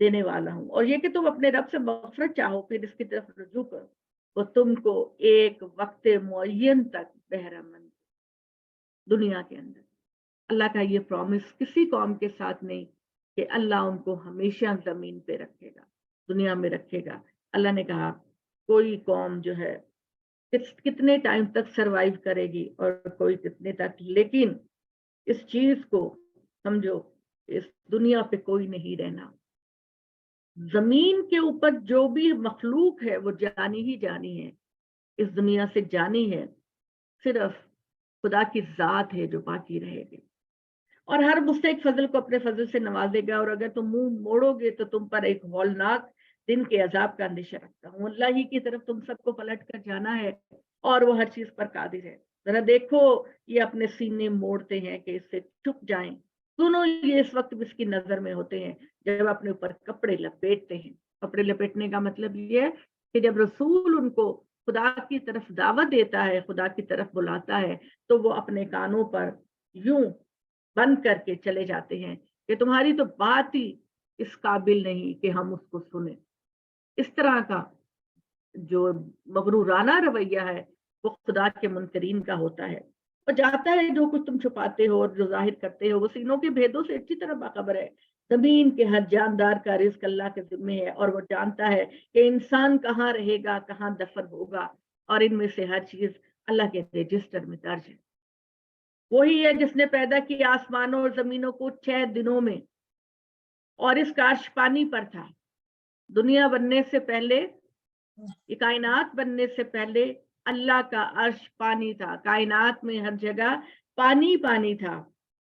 دینے والا ہوں، اور یہ کہ تم اپنے رب سے مغفرت چاہو پھر اس کی طرف رجوع کرو، وہ تم کو ایک وقت معین تک بہرہ مند دنیا کے اندر۔ اللہ کا یہ پرومس کسی قوم کے ساتھ نہیں کہ اللہ ان کو ہمیشہ زمین پہ رکھے گا، دنیا میں رکھے گا۔ اللہ نے کہا کوئی قوم جو ہے کتنے ٹائم تک سروائیو کرے گی اور کوئی کتنے تک، لیکن اس چیز کو سمجھو، اس دنیا پہ کوئی نہیں رہنا۔ زمین کے اوپر جو بھی مخلوق ہے وہ جانی ہی جانی ہے، اس دنیا سے جانی ہے، صرف خدا کی ذات ہے جو باقی رہے گی، اور ہر مستحق فضل کو اپنے فضل سے نوازے گا، اور اگر تم منہ موڑو گے تو تم پر ایک ہولناک دن کے عذاب کا اندیشہ رکھتا ہوں۔ اللہ ہی کی طرف تم سب کو پلٹ کر جانا ہے، اور وہ ہر چیز پر قادر ہے۔ ذرا دیکھو یہ اپنے سینے موڑتے ہیں کہ اس سے چھپ جائیں، دونوں یہ اس وقت بھی اس کی نظر میں ہوتے ہیں جب اپنے اوپر کپڑے لپیٹتے ہیں۔ کپڑے لپیٹنے کا مطلب یہ ہے کہ جب رسول ان کو خدا کی طرف دعوت دیتا ہے، خدا کی طرف بلاتا ہے، تو وہ اپنے کانوں پر یوں بند کر کے چلے جاتے ہیں کہ تمہاری تو بات ہی اس قابل نہیں کہ ہم اس کو سنیں۔ اس طرح کا جو مغرورانہ رویہ ہے وہ خدا کے منکرین کا ہوتا ہے، اور جاتا ہے جو کچھ تم چھپاتے ہو اور جو ظاہر کرتے ہو وہ سینوں کے بھیدوں سے اچھی طرح باخبر ہے۔ زمین کے ہر جاندار کا رزق اللہ کے ذمے ہے، اور وہ جانتا ہے کہ انسان کہاں رہے گا، کہاں دفن ہوگا، اور ان میں سے ہر چیز اللہ کے رجسٹر میں درج ہے۔ وہی ہے جس نے پیدا کیا آسمانوں اور زمینوں کو 6 دنوں میں، اور اس کا عرش پانی پر تھا۔ دنیا بننے سے پہلے، یہ کائنات بننے سے پہلے اللہ کا عرش پانی تھا، کائنات میں ہر جگہ پانی پانی تھا،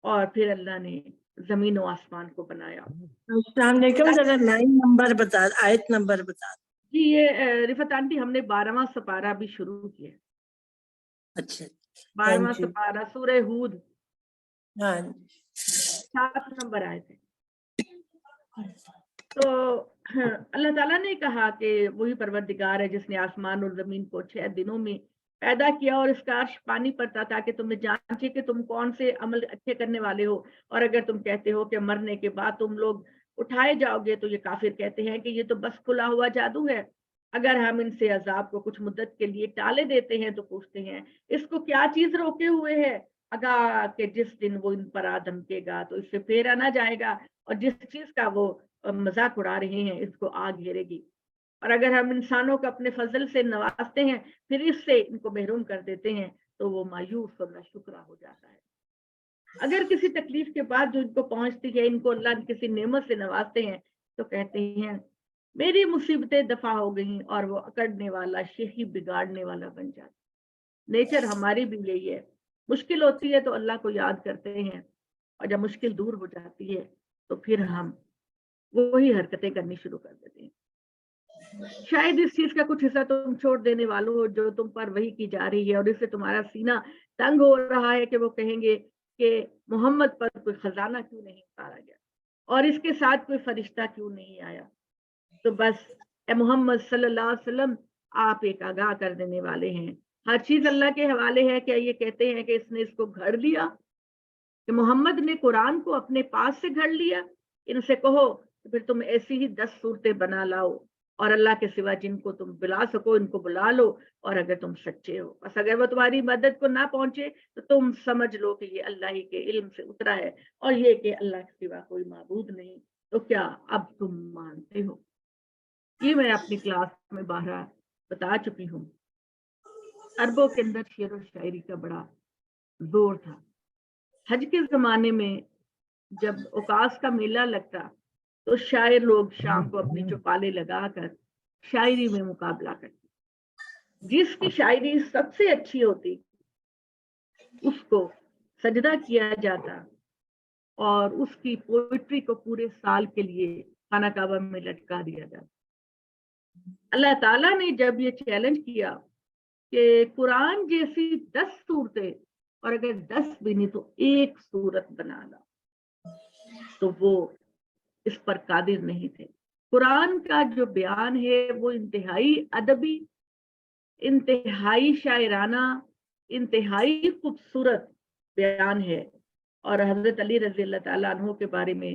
اور پھر اللہ نے زمین و آسمان کو بنایا۔ السلام علیکم، ذرا لائن نمبر بتا، آیت نمبر بتا۔ جی یہ رفت آنٹی ہم نے 12واں سپارہ بھی شروع کیا۔ اچھا 12واں سپارہ سورہ ہود، ہاں 7 نمبر آئے تھے۔ تو اللہ تعالیٰ نے کہا کہ وہی پروردگار ہے جس نے آسمان اور زمین کو 6 دنوں میں پیدا کیا، اور اس کا عرش پانی پر تھا تاکہ تمہیں جانچے کہ تم کون سے عمل اچھے کرنے والے ہو، اور اگر تم کہتے ہو کہ مرنے کے بعد تم لوگ اٹھائے جاؤ گے، تو یہ کافر کہتے ہیں کہ یہ تو بس کھلا ہوا جادو ہے۔ اگر ہم ان سے عذاب کو کچھ مدت کے لیے ٹالے دیتے ہیں تو پوچھتے ہیں اس کو کیا چیز روکے ہوئے ہے، اگا کہ جس دن وہ ان پر دھمکے گا تو اس سے پھیرا نہ جائے گا، اور جس چیز کا وہ مذاق اڑا رہے ہیں اس کو آگ گھیرے گی۔ اور اگر ہم انسانوں کو اپنے فضل سے نوازتے ہیں پھر اس سے ان کو محروم کر دیتے ہیں تو وہ مایوس اور ناشکرا ہو جاتا ہے۔ اگر کسی تکلیف کے بعد جو ان کو پہنچتی ہے، ان کو اللہ کسی نعمت سے نوازتے ہیں تو کہتے ہیں میری مصیبتیں دفع ہو گئیں، اور وہ اکڑنے والا شہی بگاڑنے والا بن جاتا۔ نیچر ہماری بھی یہی ہے، مشکل ہوتی ہے تو اللہ کو یاد کرتے ہیں، اور جب مشکل دور ہو جاتی ہے تو پھر ہم وہی حرکتیں کرنی شروع کر دیتے ہیں۔ شاید اس چیز کا کچھ حصہ تم چھوڑ دینے والوں ہو جو تم پر وحی کی جا رہی ہے، اور اس سے تمہارا سینہ تنگ ہو رہا ہے کہ وہ کہیں گے کہ محمد پر کوئی خزانہ کیوں نہیں اتارا گیا، اور اس کے ساتھ کوئی فرشتہ کیوں نہیں آیا۔ تو بس اے محمد صلی اللہ علیہ وسلم، آپ ایک آگاہ کر دینے والے ہیں، ہر چیز اللہ کے حوالے ہے۔ کیا یہ کہتے ہیں کہ اس نے اس کو گھڑ لیا، کہ محمد نے قرآن کو اپنے پاس سے گھڑ لیا؟ ان سے کہو کہ پھر تم ایسی ہی 10 صورتیں بنا لاؤ، اور اللہ کے سوا جن کو تم بلا سکو ان کو بلا لو، اور اگر تم سچے ہو، بس اگر وہ تمہاری مدد کو نہ پہنچے تو تم سمجھ لو کہ یہ اللہ ہی کے علم سے اترا ہے، اور یہ کہ اللہ کے سوا کوئی معبود نہیں۔ تو کیا اب تم مانتے ہو؟ یہ میں اپنی کلاس میں بارہ بتا چکی ہوں۔ عربوں کے اندر شعر و شاعری کا بڑا زور تھا۔ حج کے زمانے میں جب اوقاس کا میلہ لگتا تو شاعر لوگ شام کو اپنی چوپالے لگا کر شاعری میں مقابلہ کرتے، جس کی شاعری سب سے اچھی ہوتی اس کو سجدہ کیا جاتا، اور اس کی پوئٹری کو پورے سال کے لیے خانہ کعبہ میں لٹکا دیا جاتا۔ اللہ تعالیٰ نے جب یہ چیلنج کیا کہ قرآن جیسی 10 صورتیں، اور اگر 10 بھی نہیں تو 1 صورت بنا لا، تو وہ اس پر قادر نہیں تھے۔ قرآن کا جو بیان ہے وہ انتہائی ادبی، انتہائی شاعرانہ، انتہائی خوبصورت بیان ہے، اور حضرت علی رضی اللہ تعالیٰ عنہ کے بارے میں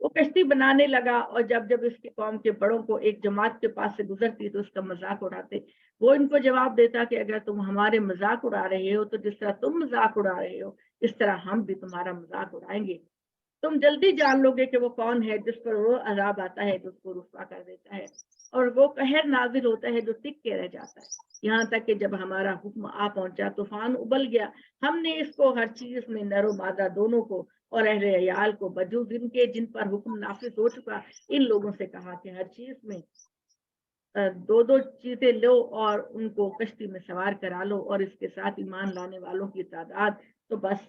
وہ کشتی بنانے لگا اور جب جب اس کے قوم کے بڑوں کو ایک جماعت کے پاس سے گزرتی تو اس کا مذاق اڑاتے. وہ ان کو جواب دیتا کہ اگر تم ہمارے مذاق اڑا رہے ہو تو جس طرح تم مذاق اڑا رہے ہو اس طرح ہم بھی تمہارا مذاق اڑائیں گے. تم جلدی جان لو گے کہ وہ کون ہے جس پر وہ عذاب آتا ہے جو اس کو رسوا کر دیتا ہے اور وہ قہر نازل ہوتا ہے جو ٹک کے رہ جاتا ہے. یہاں تک کہ جب ہمارا حکم آ پہنچا طوفان ابل گیا. ہم نے اس کو ہر چیز میں نر و مادہ دونوں کو اور اہل عیال کو بجوز ان کے جن پر حکم نافذ ہو چکا ان لوگوں سے کہا کہ ہر چیز میں دو دو چیزیں لو اور ان کو کشتی میں سوار کرا لو اور اس کے ساتھ ایمان لانے والوں کی تعداد تو بس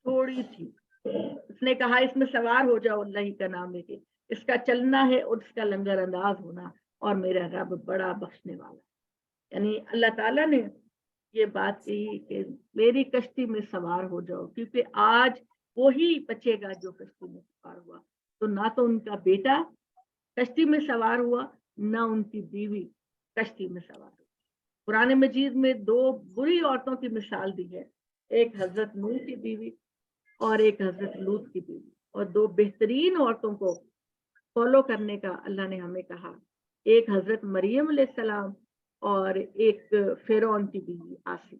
تھوڑی تھی. اس نے کہا اس میں سوار ہو جاؤ اللہ ہی کا نام لے کے. اس کا چلنا ہے اور اس کا لنگر انداز ہونا اور میرا رب بڑا بخشنے والا. یعنی اللہ تعالیٰ نے یہ بات کہی کہ میری کشتی میں سوار ہو جاؤ کیونکہ آج وہی بچے گا جو کشتی میں سوار ہوا. تو نہ تو ان کا بیٹا کشتی میں سوار ہوا نہ ان کی بیوی کشتی میں سوار ہوا. قرآن مجید میں دو بری عورتوں کی مثال دی ہے. ایک حضرت نوح کی بیوی اور ایک حضرت لوط کی بیوی. اور دو بہترین عورتوں کو فالو کرنے کا اللہ نے ہمیں کہا. ایک حضرت مریم علیہ السلام اور ایک فرعون کی بیوی آسی.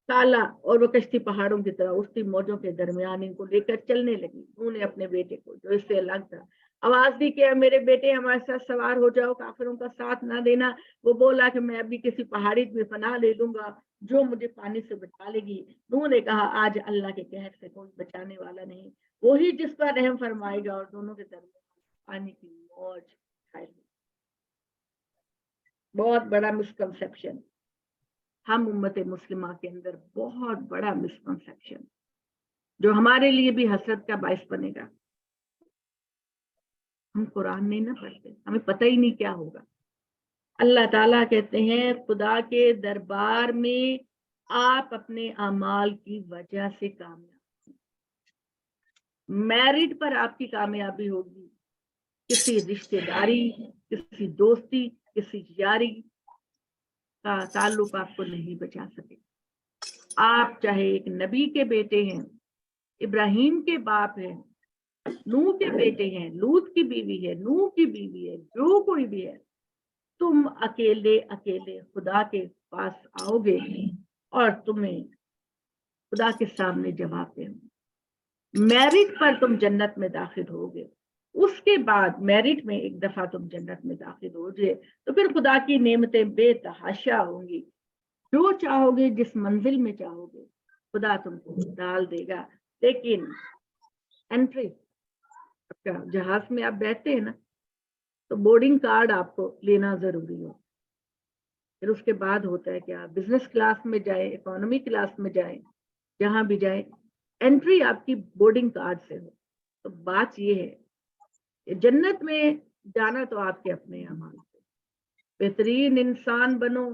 کالا اور وہ کشتی پہاڑوں کی طرح اٹھتی موجوں کے درمیان ان کو لے کر چلنے لگی. انہوں نے اپنے بیٹے کو جو اس سے الگ تھا آواز دی کہ میرے بیٹے ہمارے ساتھ سوار ہو جاؤ کافروں کا ساتھ نہ دینا. وہ بولا کہ میں ابھی کسی پہاڑی میں پناہ لے لوں گا جو مجھے پانی سے بچا لے گی. انہوں نے کہا آج اللہ کے قہر سے کوئی بچانے والا نہیں وہی جس پر رحم فرمائے گا. اور دونوں کے درمیان پانی کی موج چھائے گی. بہت بڑا مسکنسیپشن ہم امت مسلمہ کے اندر بہت بڑا مسکنسیپشن جو ہمارے لیے بھی حسرت کا باعث بنے گا. ہم قرآن نہیں نہ پڑھتے ہمیں پتہ ہی نہیں کیا ہوگا. اللہ تعالیٰ کہتے ہیں خدا کے دربار میں آپ اپنے اعمال کی وجہ سے کامیاب. میرٹ پر آپ کی کامیابی ہوگی. کسی رشتے داری کسی دوستی کسی یاری کا تعلق آپ کو نہیں بچا سکے. آپ چاہے ایک نبی کے بیٹے ہیں ابراہیم کے باپ ہیں نوح کے بیٹے ہیں لوط کی بیوی ہے نوح کی بیوی ہے جو کوئی بھی ہے تم اکیلے اکیلے خدا کے پاس آؤ گے اور تمہیں خدا کے سامنے جواب دیں. میرٹ پر تم جنت میں داخل ہوگے. اس کے بعد میرٹ میں ایک دفعہ تم جنت میں داخل ہو جائے تو پھر خدا کی نعمتیں بے تحاشا ہوں گی. جو چاہو گے جس منزل میں چاہو گے خدا تم کو ڈال دے گا. لیکن انٹری جہاز میں آپ بیٹھتے ہیں نا تو بورڈنگ کارڈ آپ کو لینا ضروری ہو. پھر اس کے بعد ہوتا ہے کہ آپ بزنس کلاس میں جائیں اکانومی کلاس میں جائیں جہاں بھی جائیں انٹری آپ کی بورڈنگ کارڈ سے ہو. تو بات یہ ہے کہ جنت میں جانا تو آپ کے اپنے اعمال سے. بہترین انسان بنو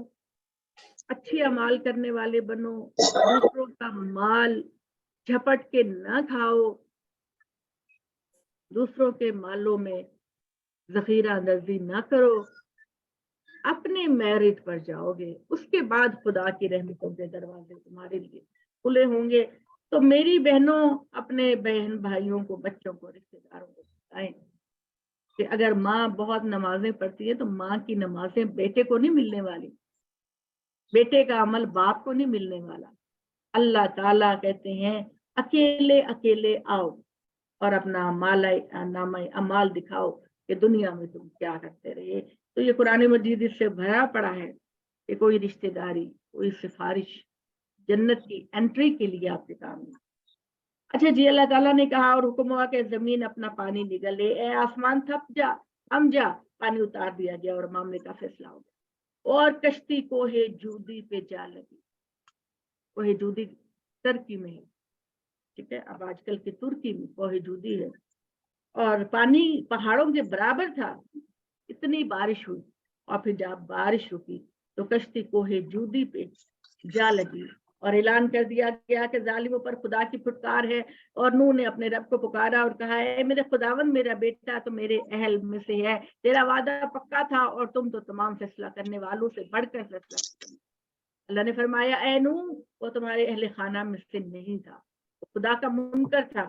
اچھے اعمال کرنے والے بنو دوسروں کا مال جھپٹ کے نہ کھاؤ دوسروں کے مالوں میں ذخیرہ اندازی نہ کرو. اپنے میرٹ پر جاؤ گے اس کے بعد خدا کی رحمتوں کے دروازے تمہارے لیے کھلے ہوں گے. تو میری بہنوں اپنے بہن بھائیوں کو بچوں کو رشتے داروں کو بتائیں کہ اگر ماں بہت نمازیں پڑھتی ہے تو ماں کی نمازیں بیٹے کو نہیں ملنے والی بیٹے کا عمل باپ کو نہیں ملنے والا. اللہ تعالیٰ کہتے ہیں اکیلے اکیلے آؤ اور اپنا نامہ اعمال دکھاؤ کہ دنیا میں تم کیا کرتے رہے. تو یہ قرآن مجید اس سے بھرا پڑا ہے کہ کوئی رشتے داری کوئی سفارش جنت کی انٹری کے لیے آپ کے کام نہیں. اچھا جی اللہ تعالیٰ نے کہا اور حکم ہوا کہ زمین اپنا پانی نگلے اے آسمان تھپ جا ہم جا. پانی اتار دیا گیا اور معاملے کا فیصلہ ہو گیا اور کشتی کوہ جودی پہ جا لگی. کوہ جودی ترکی میں ہے ٹھیک ہے. اب آج کل کی ترکی میں کوہ جودی ہے اور پانی پہاڑوں کے برابر تھا. اتنی بارش ہوئی اور پھر جب بارش رکی تو کشتی کوہ جودی پہ جا لگی اور اعلان کر دیا گیا کہ ظالموں پر خدا کی پھٹکار ہے. اور نوح نے اپنے رب کو پکارا اور کہا اے میرے خداوند میرا بیٹا تو میرے اہل میں سے ہے تیرا وعدہ پکا تھا اور تم تو تمام فیصلہ کرنے والوں سے بڑھ کر فیصلہ کرنے. اللہ نے فرمایا اے نوح وہ تمہارے اہل خانہ میں سے نہیں تھا خدا کا منکر تھا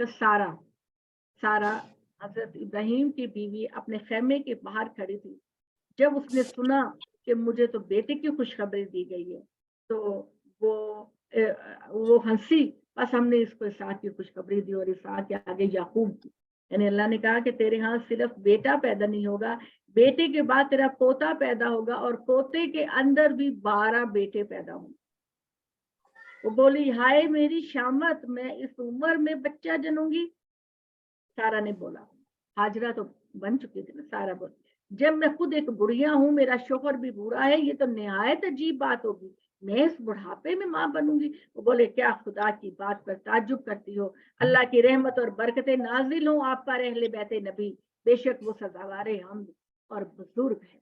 کہ سارا حضرت ابراہیم کی بیوی اپنے خیمے کے باہر کھڑی تھی. جب اس نے سنا کہ مجھے تو بیٹے کی خوشخبری دی گئی ہے تو وہ ہنسی. بس ہم نے اس کو اسحاق کی خوشخبری دی اور اسحاق کے آگے یعقوب کی. یعنی اللہ نے کہا کہ تیرے ہاں صرف بیٹا پیدا نہیں ہوگا, بیٹے کے بعد تیرا پوتا پیدا ہوگا اور پوتے کے اندر بھی 12 بیٹے پیدا ہوں. وہ بولی ہائے میری شامت, میں اس عمر میں بچہ جنوں گی. سارا نے بولا, ہاجرہ تو بن چکی تھی نا, سارا بولا جب میں خود ایک بڑھیا ہوں, میرا شوہر بھی بوڑھا ہے, یہ تو نہایت عجیب بات ہوگی, میں اس بڑھاپے میں ماں بنوں گی. وہ بولے کیا خدا کی بات پر تعجب کرتی ہو, اللہ کی رحمت اور برکتیں نازل ہوں آپ پر اہل بیت نبی, بے شک وہ سزاوار حمد اور بزرگ ہے.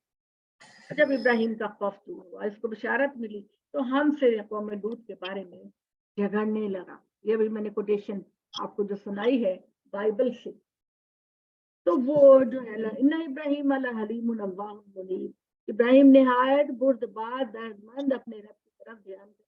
جب ابراہیم کا خوف دور ہوا, اس کو بشارت ملی, تو ہم سے قوم لوط کے بارے میں جھگڑنے لگا. یہ بھی میں نے کوٹیشن آپ کو جو سنائی ہے بائبل سے. تو وہ جو ہے ان ابراہیم حلیم اواہ منیب, ابراہیم نہایت بردبار دردمند اپنے رب کی طرف دھیان دے.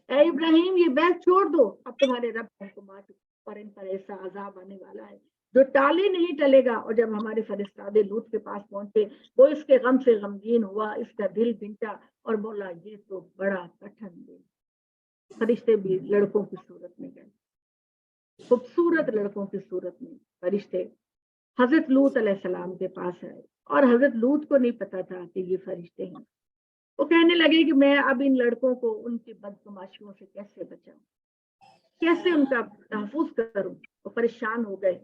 اے ابراہیم یہ بحث چھوڑ دو, اب تمہارے رب کو مار اور ان پر ایسا عذاب آنے والا ہے جو ٹالے نہیں ٹلے گا. اور جب ہمارے فرشتادے لوط کے پاس پہنچے, وہ اس کے غم سے غمگین ہوا, اس کا دل بنٹا اور بولا یہ تو بڑا کٹھن دن. فرشتے بھی لڑکوں کی صورت میں گئے, خوبصورت لڑکوں کی صورت میں فرشتے حضرت لوط علیہ السلام کے پاس آئے, اور حضرت لوط کو نہیں پتا تھا کہ یہ فرشتے ہیں. وہ کہنے لگے کہ میں اب ان لڑکوں کو ان کی بدتماشیوں سے کیسے بچاؤں, کیسے ان کا تحفظ کروں. وہ پریشان ہو گئے.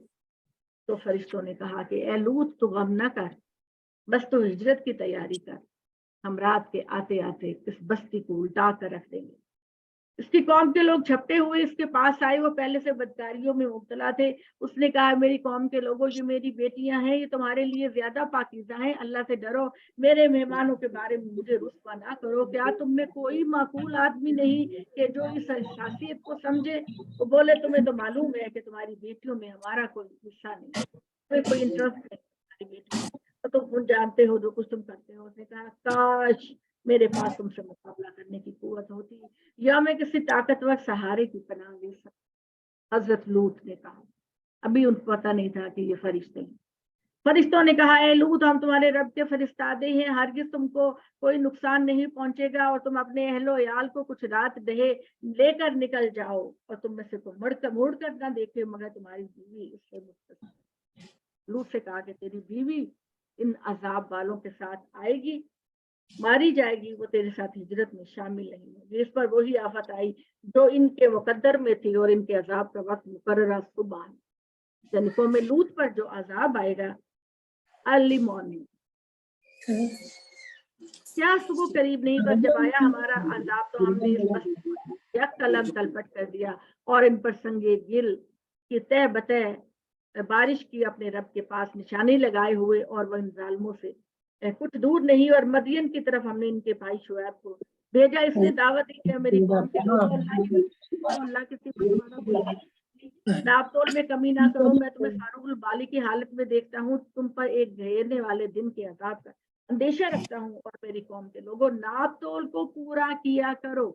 تو فرشتوں نے کہا کہ اے لوط تو غم نہ کر, بس تو ہجرت کی تیاری کر, ہم رات کے آتے آتے اس بستی کو الٹا کر رکھ دیں گے. اس کی قوم کے لوگ چھپتے ہوئے اس کے پاس آئے, وہ پہلے سے بدکاریوں میں مبتلا تھے. اس نے کہا میری قوم کے لوگوں, یہ میری بیٹیاں ہیں, یہ تمہارے لیے زیادہ پاکیزہ ہیں, اللہ سے ڈرو, میرے مہمانوں کے بارے میں مجھے رسوا نہ کرو. کیا تم میں کوئی معقول آدمی نہیں کہ جو اس حساسیت کو سمجھے؟ وہ بولے تمہیں تو معلوم ہے کہ تمہاری بیٹیوں میں ہمارا کوئی حصہ نہیں, کوئی انٹرسٹ نہیں تمہاری بیٹیوں میں, تو تم جانتے ہو جو کچھ تم کرتے ہو. اس نے کہا کاش میرے پاس تم سے مقابلہ کرنے کی قوت ہوتی, یا میں کسی طاقتور سہارے کی پناہ لے سکتا. حضرت لوط نے کہا, ابھی ان کو پتا نہیں تھا کہ یہ فرشتے ہیں. فرشتوں نے کہا اے لوط ہم تمہارے رب کے فرستادے ہیں, ہرگز تم کو کوئی نقصان نہیں پہنچے گا, اور تم اپنے اہل و عیال کو کچھ رات دہے لے کر نکل جاؤ, اور تم میں سے کوئی مڑ کر نہ دیکھے مگر تمہاری بیوی اس سے مختصر. لوط سے کہا کہ تیری بیوی ان عذاب والوں کے ساتھ آئے گی, ماری جائے گی, وہ تیرے ساتھ ہجرت میں شامل نہیں ہوگی. اس پر وہی آفت آئی جو ان کے مقدر میں تھی, اور ان کے عذاب کا وقت مقررہ صبح ہے. یعنی قوم لوط پر جو عذاب آئے گا ارلی مارننگ, کیا صبح قریب نہیں, پر جب آیا ہمارا عذاب تو ہم نے اس بستی کو یک قلم تلپٹ کر دیا, اور ان پر سنگے گل کی تہ بتہ بارش کی اپنے رب کے پاس نشانی لگائے ہوئے, اور وہ ان ظالموں سے کچھ دور نہیں. اور مدین کی طرف ہم نے ان کے بھائی شعیب کو بھیجا, اس نے دعوت دی کہ میری قوم کے لوگوں اللہ کے صفت تمہارا کوئی ناپ تول میں کمی نہ کرو, میں تمہیں فاروق البالی کی حالت میں دیکھتا ہوں, تم پر ایک گھیرنے والے دن کے عذاب کا اندیشہ رکھتا ہوں, اور میری قوم کے لوگوں ناپ تول کو پورا کیا کرو.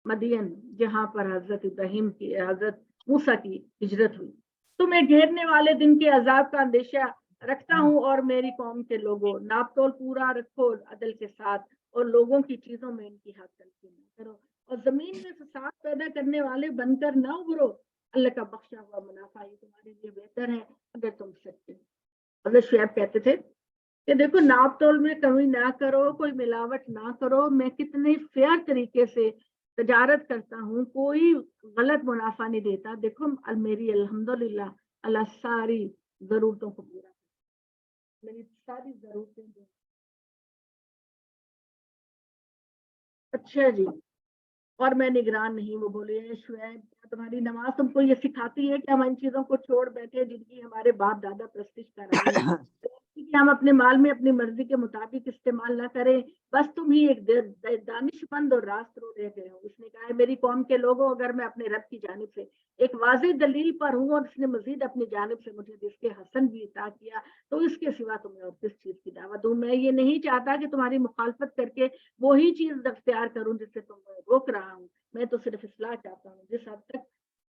مدین جہاں پر حضرت ابراہیم کی حضرت موسیٰ کی ہجرت ہوئی, تمہیں گھیرنے والے دن کے عذاب کا اندیشہ رکھتا ہوں, اور میری قوم کے لوگوں ناپ تول پورا رکھو عدل کے ساتھ, اور لوگوں کی چیزوں میں ان کی حق تلفی نہ کرو, اور زمین میں فساد پیدا کرنے والے بن کر نہ ابھرو. اللہ کا بخشا ہوا منافع یہ تمہارے لیے بہتر ہے اگر تم سچے. حضرت شعیب کہتے تھے کہ دیکھو ناپ تول میں کمی نہ کرو, کوئی ملاوٹ نہ کرو, میں کتنے فیئر طریقے سے تجارت کرتا ہوں, کوئی غلط منافع نہیں دیتا. دیکھو میری الحمدللہ اللہ ساری ضرورتوں کو پورا, میری ساری ضرورتیں دیں. اچھا جی, اور میں نگران نہیں. وہ بولے شعیب تمہاری نماز تم کو یہ سکھاتی ہے کہ ہم ان چیزوں کو چھوڑ بیٹھے جن کی ہمارے باپ دادا پرستش کر رہے ہیں, کہ ہم اپنے مال میں اپنی مرضی کے مطابق استعمال نہ کریں, بس تم ہی ایک دانش مند اور راست رو رہ گئے ہو. اس نے کہا میری قوم کے لوگوں, اگر میں اپنے رب کی جانب سے ایک واضح دلیل پر ہوں, اور اس نے مزید اپنی جانب سے مجھے جس کے حسن بھی عطا کیا, تو اس کے سوا تمہیں اور کس چیز کی دعوت دوں. میں یہ نہیں چاہتا کہ تمہاری مخالفت کر کے وہی چیز اختیار کروں جس سے تم روک رہا ہوں. میں تو صرف اصلاح چاہتا ہوں. جس حد تک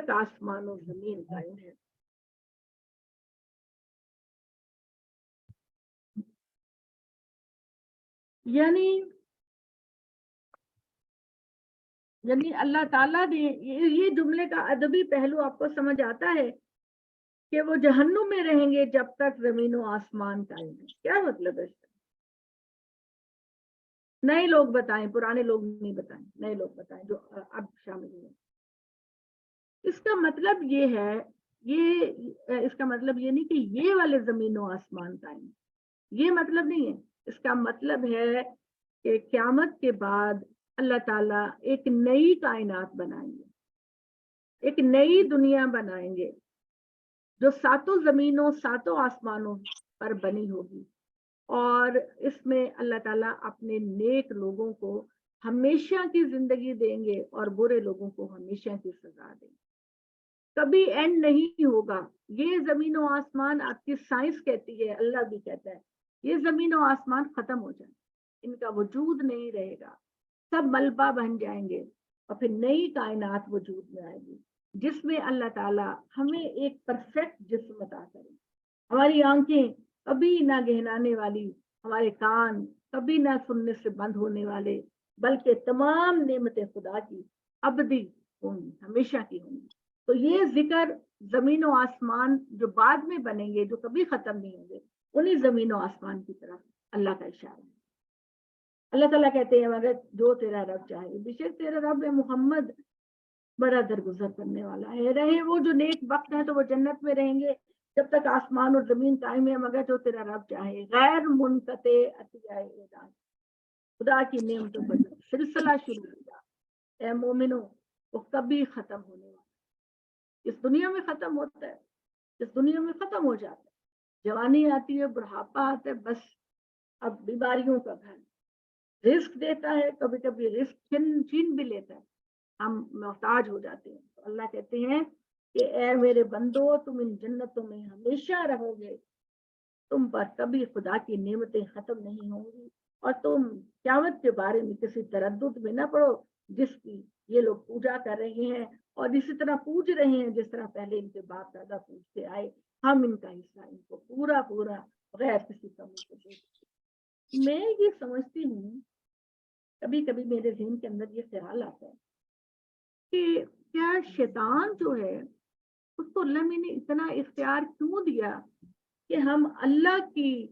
تک آسمان و زمین قائم ہے. یعنی اللہ تعالیٰ نے یہ جملے کا ادبی پہلو آپ کو سمجھ آتا ہے کہ وہ جہنم میں رہیں گے جب تک زمین و آسمان قائم ہے. کیا مطلب ہے اس کا؟ نئے لوگ بتائیں، پرانے لوگ نہیں بتائیں، نئے لوگ بتائیں جو اب شامل ہوئے. اس کا مطلب یہ ہے، اس کا مطلب یہ نہیں کہ یہ والے زمین و آسمان قائم، یہ مطلب نہیں ہے. اس کا مطلب ہے کہ قیامت کے بعد اللہ تعالیٰ ایک نئی کائنات بنائیں گے، ایک نئی دنیا بنائیں گے جو ساتوں زمینوں ساتوں آسمانوں پر بنی ہوگی، اور اس میں اللہ تعالیٰ اپنے نیک لوگوں کو ہمیشہ کی زندگی دیں گے اور برے لوگوں کو ہمیشہ کی سزا دیں گے. کبھی اینڈ نہیں ہوگا. یہ زمین و آسمان آپ کی سائنس کہتی ہے، اللہ بھی کہتا ہے یہ زمین و آسمان ختم ہو جائیں، ان کا وجود نہیں رہے گا، سب ملبہ بن جائیں گے، اور پھر نئی کائنات وجود میں آئے گی جس میں اللہ تعالیٰ ہمیں ایک پرفیکٹ جسم عطا کرے. ہماری آنکھیں کبھی نہ گہرانے والی، ہمارے کان کبھی نہ سننے سے بند ہونے والے، بلکہ تمام نعمتیں خدا کی ابدی ہوں گی، ہمیشہ کی ہوں گی. تو یہ ذکر زمین و آسمان جو بعد میں بنیں گے، جو کبھی ختم نہیں ہوں گے، انہی زمین و آسمان کی طرف اللہ کا اشارہ ہے. اللہ تعالیٰ کہتے ہیں مگر جو تیرا رب چاہے، بے شک تیرا رب محمد بڑا درگزر کرنے والا ہے. رہے وہ جو نیک وقت ہیں تو وہ جنت میں رہیں گے جب تک آسمان اور زمین قائم ہے، مگر جو تیرا رب چاہے. غیر منقطع عطیہ اعداد، خدا کی نعمتوں پر سلسلہ شروع ہوگا. اے مومنو، وہ کبھی ختم ہونے والا، اس دنیا میں ختم ہوتا ہے، اس دنیا میں ختم ہو جاتا ہے. جوانی آتی ہے، بڑھاپا آتا ہے، بس اب بیماریوں کا گھر. رزق دیتا ہے، کبھی کبھی رزق چھین بھی لیتا ہے، ہم محتاج ہو جاتے ہیں. تو اللہ کہتے ہیں کہ اے میرے بندو، تم ان جنتوں میں ہمیشہ رہو گے، تم پر کبھی خدا کی نعمتیں ختم نہیں ہوں گی، اور تم قیامت کے بارے میں کسی تردد میں نہ پڑو جس کی یہ لوگ پوجا کر رہے ہیں، اور اسی طرح پوج رہے ہیں جس طرح پہلے ان کے باپ دادا پوجتے آئے. ہم ان کا حصہ ان کو پورا بغیر کسی کمی کے دے. میں یہ سمجھتی ہوں، کبھی کبھی میرے ذہن کے اندر یہ خیال آتا ہے کہ کیا شیطان جو ہے اس کو اللہ نے اتنا اختیار کیوں دیا کہ ہم اللہ کی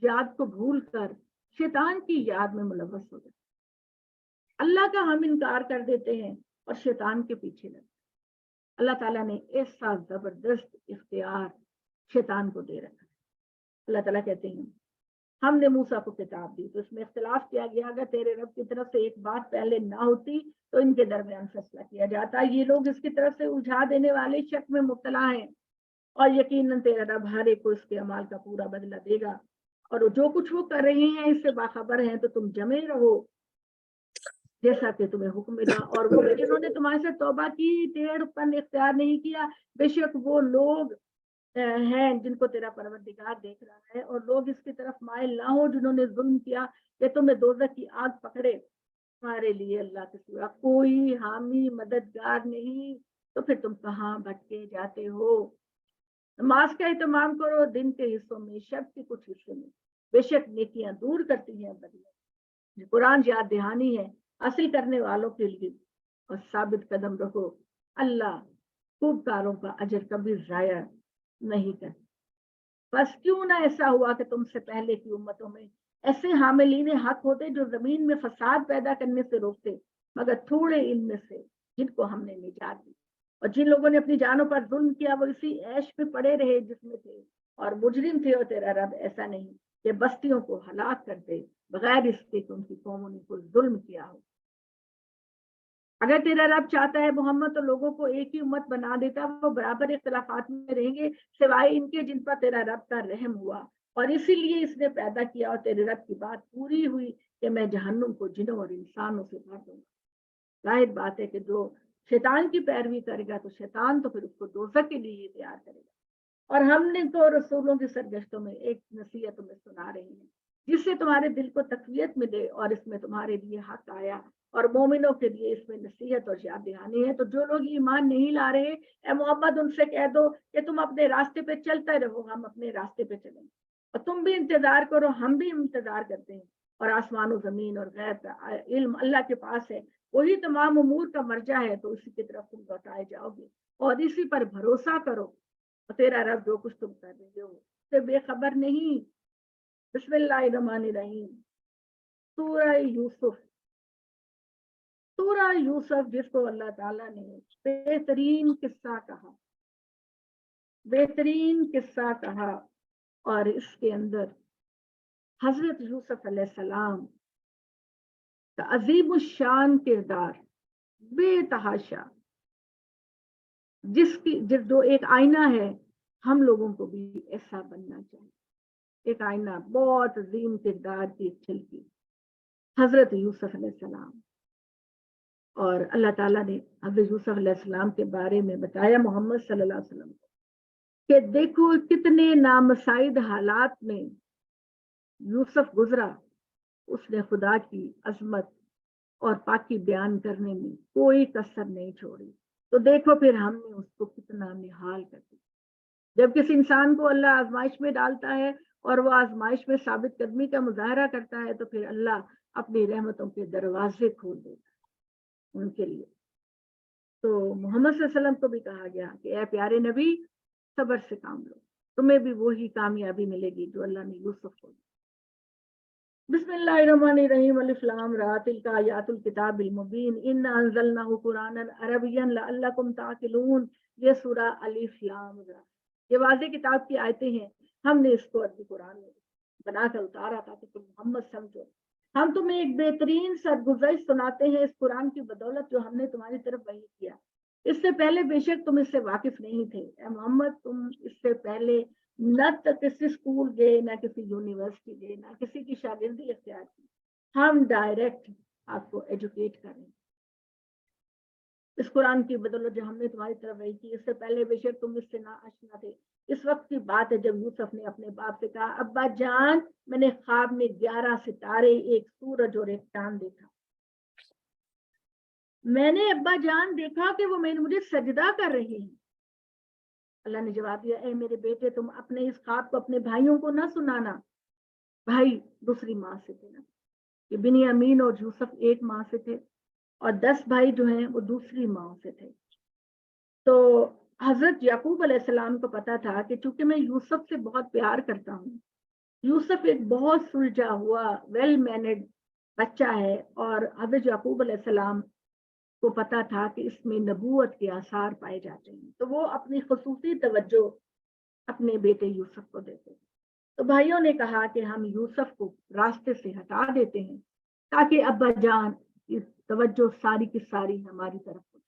یاد کو بھول کر شیطان کی یاد میں ملوث ہو جائیں. اللہ کا ہم انکار کر دیتے ہیں اور شیطان کے پیچھے لگتے ہیں. اللہ تعالیٰ نے ایسا زبردست اختیار شیطان کو دے رکھا ہے. اللہ تعالیٰ کہتے ہیں ہم نے موسیٰ کو کتاب دی تو اس میں اختلاف کیا گیا، اگر تیرے رب کی طرف سے ایک بات پہلے نہ ہوتی تو ان کے درمیان فیصلہ کیا جاتا. یہ لوگ اس کی طرف سے الجھا دینے والے شک میں مبتلا ہیں، اور یقیناً تیرا رب ہر ایک کو اس کے اعمال کا پورا بدلہ دے گا، اور جو کچھ وہ کر رہے ہیں اس سے باخبر ہیں. تو تم جمے رہو جیسا کہ تمہیں حکم ملا، اور وہ جنہوں نے تمہارے سے توبہ کی، ٹیڑھ پن اختیار نہیں کیا، بے شک وہ لوگ ہیں جن کو تیرا پروردگار دیکھ رہا ہے. اور لوگ اس کی طرف مائل نہ ہو جنہوں نے ظلم کیا کہ تمہیں دوزخ کی آگ پکڑے. تمہارے لیے اللہ کے سوا کوئی حامی مددگار نہیں، تو پھر تم کہاں بھٹکے جاتے ہو. نماز کا اہتمام کرو دن کے حصوں میں، شب کے کچھ حصوں میں، بے شک نیکیاں دور کرتی ہیں بدیاں. قرآن یاد دہانی ہے حاصل کرنے والوں کے لیے، اور ثابت قدم رکھو. اللہ خوب کاروں کا اجر کبھی ضائع نہیں کرتے. بس کیوں نہ ایسا ہوا کہ تم سے پہلے کی امتوں میں ایسے حاملین حق ہوتے جو زمین میں فساد پیدا کرنے سے روکتے، مگر تھوڑے ان میں سے جن کو ہم نے نجات دی. اور جن لوگوں نے اپنی جانوں پر ظلم کیا وہ اسی عیش میں پڑے رہے جس میں تھے، اور مجرم تھے. اور تیرا رب ایسا نہیں کہ بستیوں کو ہلاک کر دے بغیر اس کے کہ ان کی قوموں نے کوئی ظلم کیا ہو. اگر تیرا رب چاہتا ہے محمد تو لوگوں کو ایک ہی امت بنا دیتا، وہ برابر اختلافات میں رہیں گے سوائے ان کے جن پر تیرا رب کا رحم ہوا، اور اسی لیے اس نے پیدا کیا. اور تیرے رب کی بات پوری ہوئی کہ میں جہنم کو جنوں اور انسانوں سے بھر دوں گا. ظاہر بات ہے کہ جو شیطان کی پیروی کرے گا تو شیطان تو پھر اس کو دوزخ کے لیے تیار کرے گا. اور ہم نے تو رسولوں کی سرگشتوں میں ایک نصیحت تمہیں سنا رہے ہیں جس سے تمہارے دل کو تقویت ملے، اور اس میں تمہارے لیے حق آیا اور مومنوں کے لیے اس میں نصیحت اور یاد دہانی ہے۔ تو جو لوگ ایمان نہیں لا رہے، اے محمد ان سے کہہ دو کہ تم اپنے راستے پہ چلتے رہو، ہم اپنے راستے پہ چلیں گے، اور تم بھی انتظار کرو، ہم بھی انتظار کرتے ہیں۔ اور آسمان و زمین اور غیب کا علم اللہ کے پاس ہے، وہی تمام امور کا مرجع ہے، تو اسی کی طرف تم لوٹائے جاؤ گے، اور اسی پر بھروسہ کرو، اور تیرا رب جو کچھ تم کر رہے ہو سے بے خبر نہیں۔ بسم اللہ الرحمن الرحیم۔ سورہ یوسف، سورہ یوسف جس کو اللہ تعالیٰ نے بہترین قصہ کہا، بہترین قصہ کہا، اور اس کے اندر حضرت یوسف علیہ السلام کا عظیم الشان کردار بے تحاشا، جو ایک آئینہ ہے، ہم لوگوں کو بھی ایسا بننا چاہیے۔ ایک آئینہ، بہت عظیم کردار کی جھلکی حضرت یوسف علیہ السلام۔ اور اللہ تعالیٰ نے حضرت یوسف علیہ السلام کے بارے میں بتایا محمد صلی اللہ علیہ وسلم کو کہ دیکھو کتنے نامساعد حالات میں یوسف گزرا، اس نے خدا کی عظمت اور پاکی بیان کرنے میں کوئی کسر نہیں چھوڑی۔ تو دیکھو پھر ہم نے اس کو کتنا نہال کر دیا۔ جب کسی انسان کو اللہ آزمائش میں ڈالتا ہے اور وہ آزمائش میں ثابت قدمی کا مظاہرہ کرتا ہے، تو پھر اللہ اپنی رحمتوں کے دروازے کھول دیتا ہے ان کے لیے۔ تو محمد صلی اللہ علیہ وسلم کو بھی کہا گیا کہ اے پیارے نبی، صبر سے کام لو، تمہیں بھی وہی کامیابی ملے گی جو اللہ نے یوسف کو دی۔ بسم اللہ الرحمن الرحیم، الف لام را، تلک آیات الکتاب المبین، انا انزلناہ قرآنا عربیا لعلکم تعقلون۔ یہ سورہ الف لام را، یہ واضح کتاب کی آیتیں ہیں، ہم نے اس کو عربی قرآن میں بنا کر اتارا تھا کہ تم محمد سمجھو۔ ہم تمہیں ایک بہترین سرگزشت سناتے ہیں اس قرآن کی بدولت جو ہم نے تمہاری طرف وحی کیا۔ اس سے پہلے بے شک تم اس سے واقف نہیں تھے، اے محمد تم اس سے پہلے نہ کسی اسکول گئے، نہ کسی یونیورسٹی گئے، نہ کسی کی شاگردی اختیار کی، ہم ڈائریکٹ آپ کو ایجوکیٹ کریں۔ اس قرآن کی بدولت جو ہم نے تمہاری طرف وحی کی، اس سے پہلے بے شک تم اس سے نا آشنا تھے۔ اس وقت کی بات ہے جب یوسف نے اپنے باپ سے کہا، ابا جان میں نے خواب میں 11 ستارے، ایک سورج اور ایک چاند دیکھا۔ میں نے ابا جان دیکھا کہ وہ مجھے سجدہ کر رہے ہیں۔ اللہ نے جواب دیا، اے میرے بیٹے تم اپنے اس خواب کو اپنے بھائیوں کو نہ سنانا۔ بھائی دوسری ماں سے تھے نا، کہ بنیامین اور یوسف ایک ماں سے تھے، اور 10 بھائی جو ہیں وہ دوسری ماں سے تھے۔ تو حضرت یعقوب علیہ السلام کو پتا تھا کہ چونکہ میں یوسف سے بہت پیار کرتا ہوں، یوسف ایک بہت سلجھا ہوا ویل مینڈ بچہ ہے، اور حضرت یعقوب علیہ السلام کو پتا تھا کہ اس میں نبوت کے آثار پائے جاتے ہیں، تو وہ اپنی خصوصی توجہ اپنے بیٹے یوسف کو دیتے ہیں۔ تو بھائیوں نے کہا کہ ہم یوسف کو راستے سے ہٹا دیتے ہیں تاکہ ابا جان کی توجہ ساری کی ساری ہماری طرف ہو۔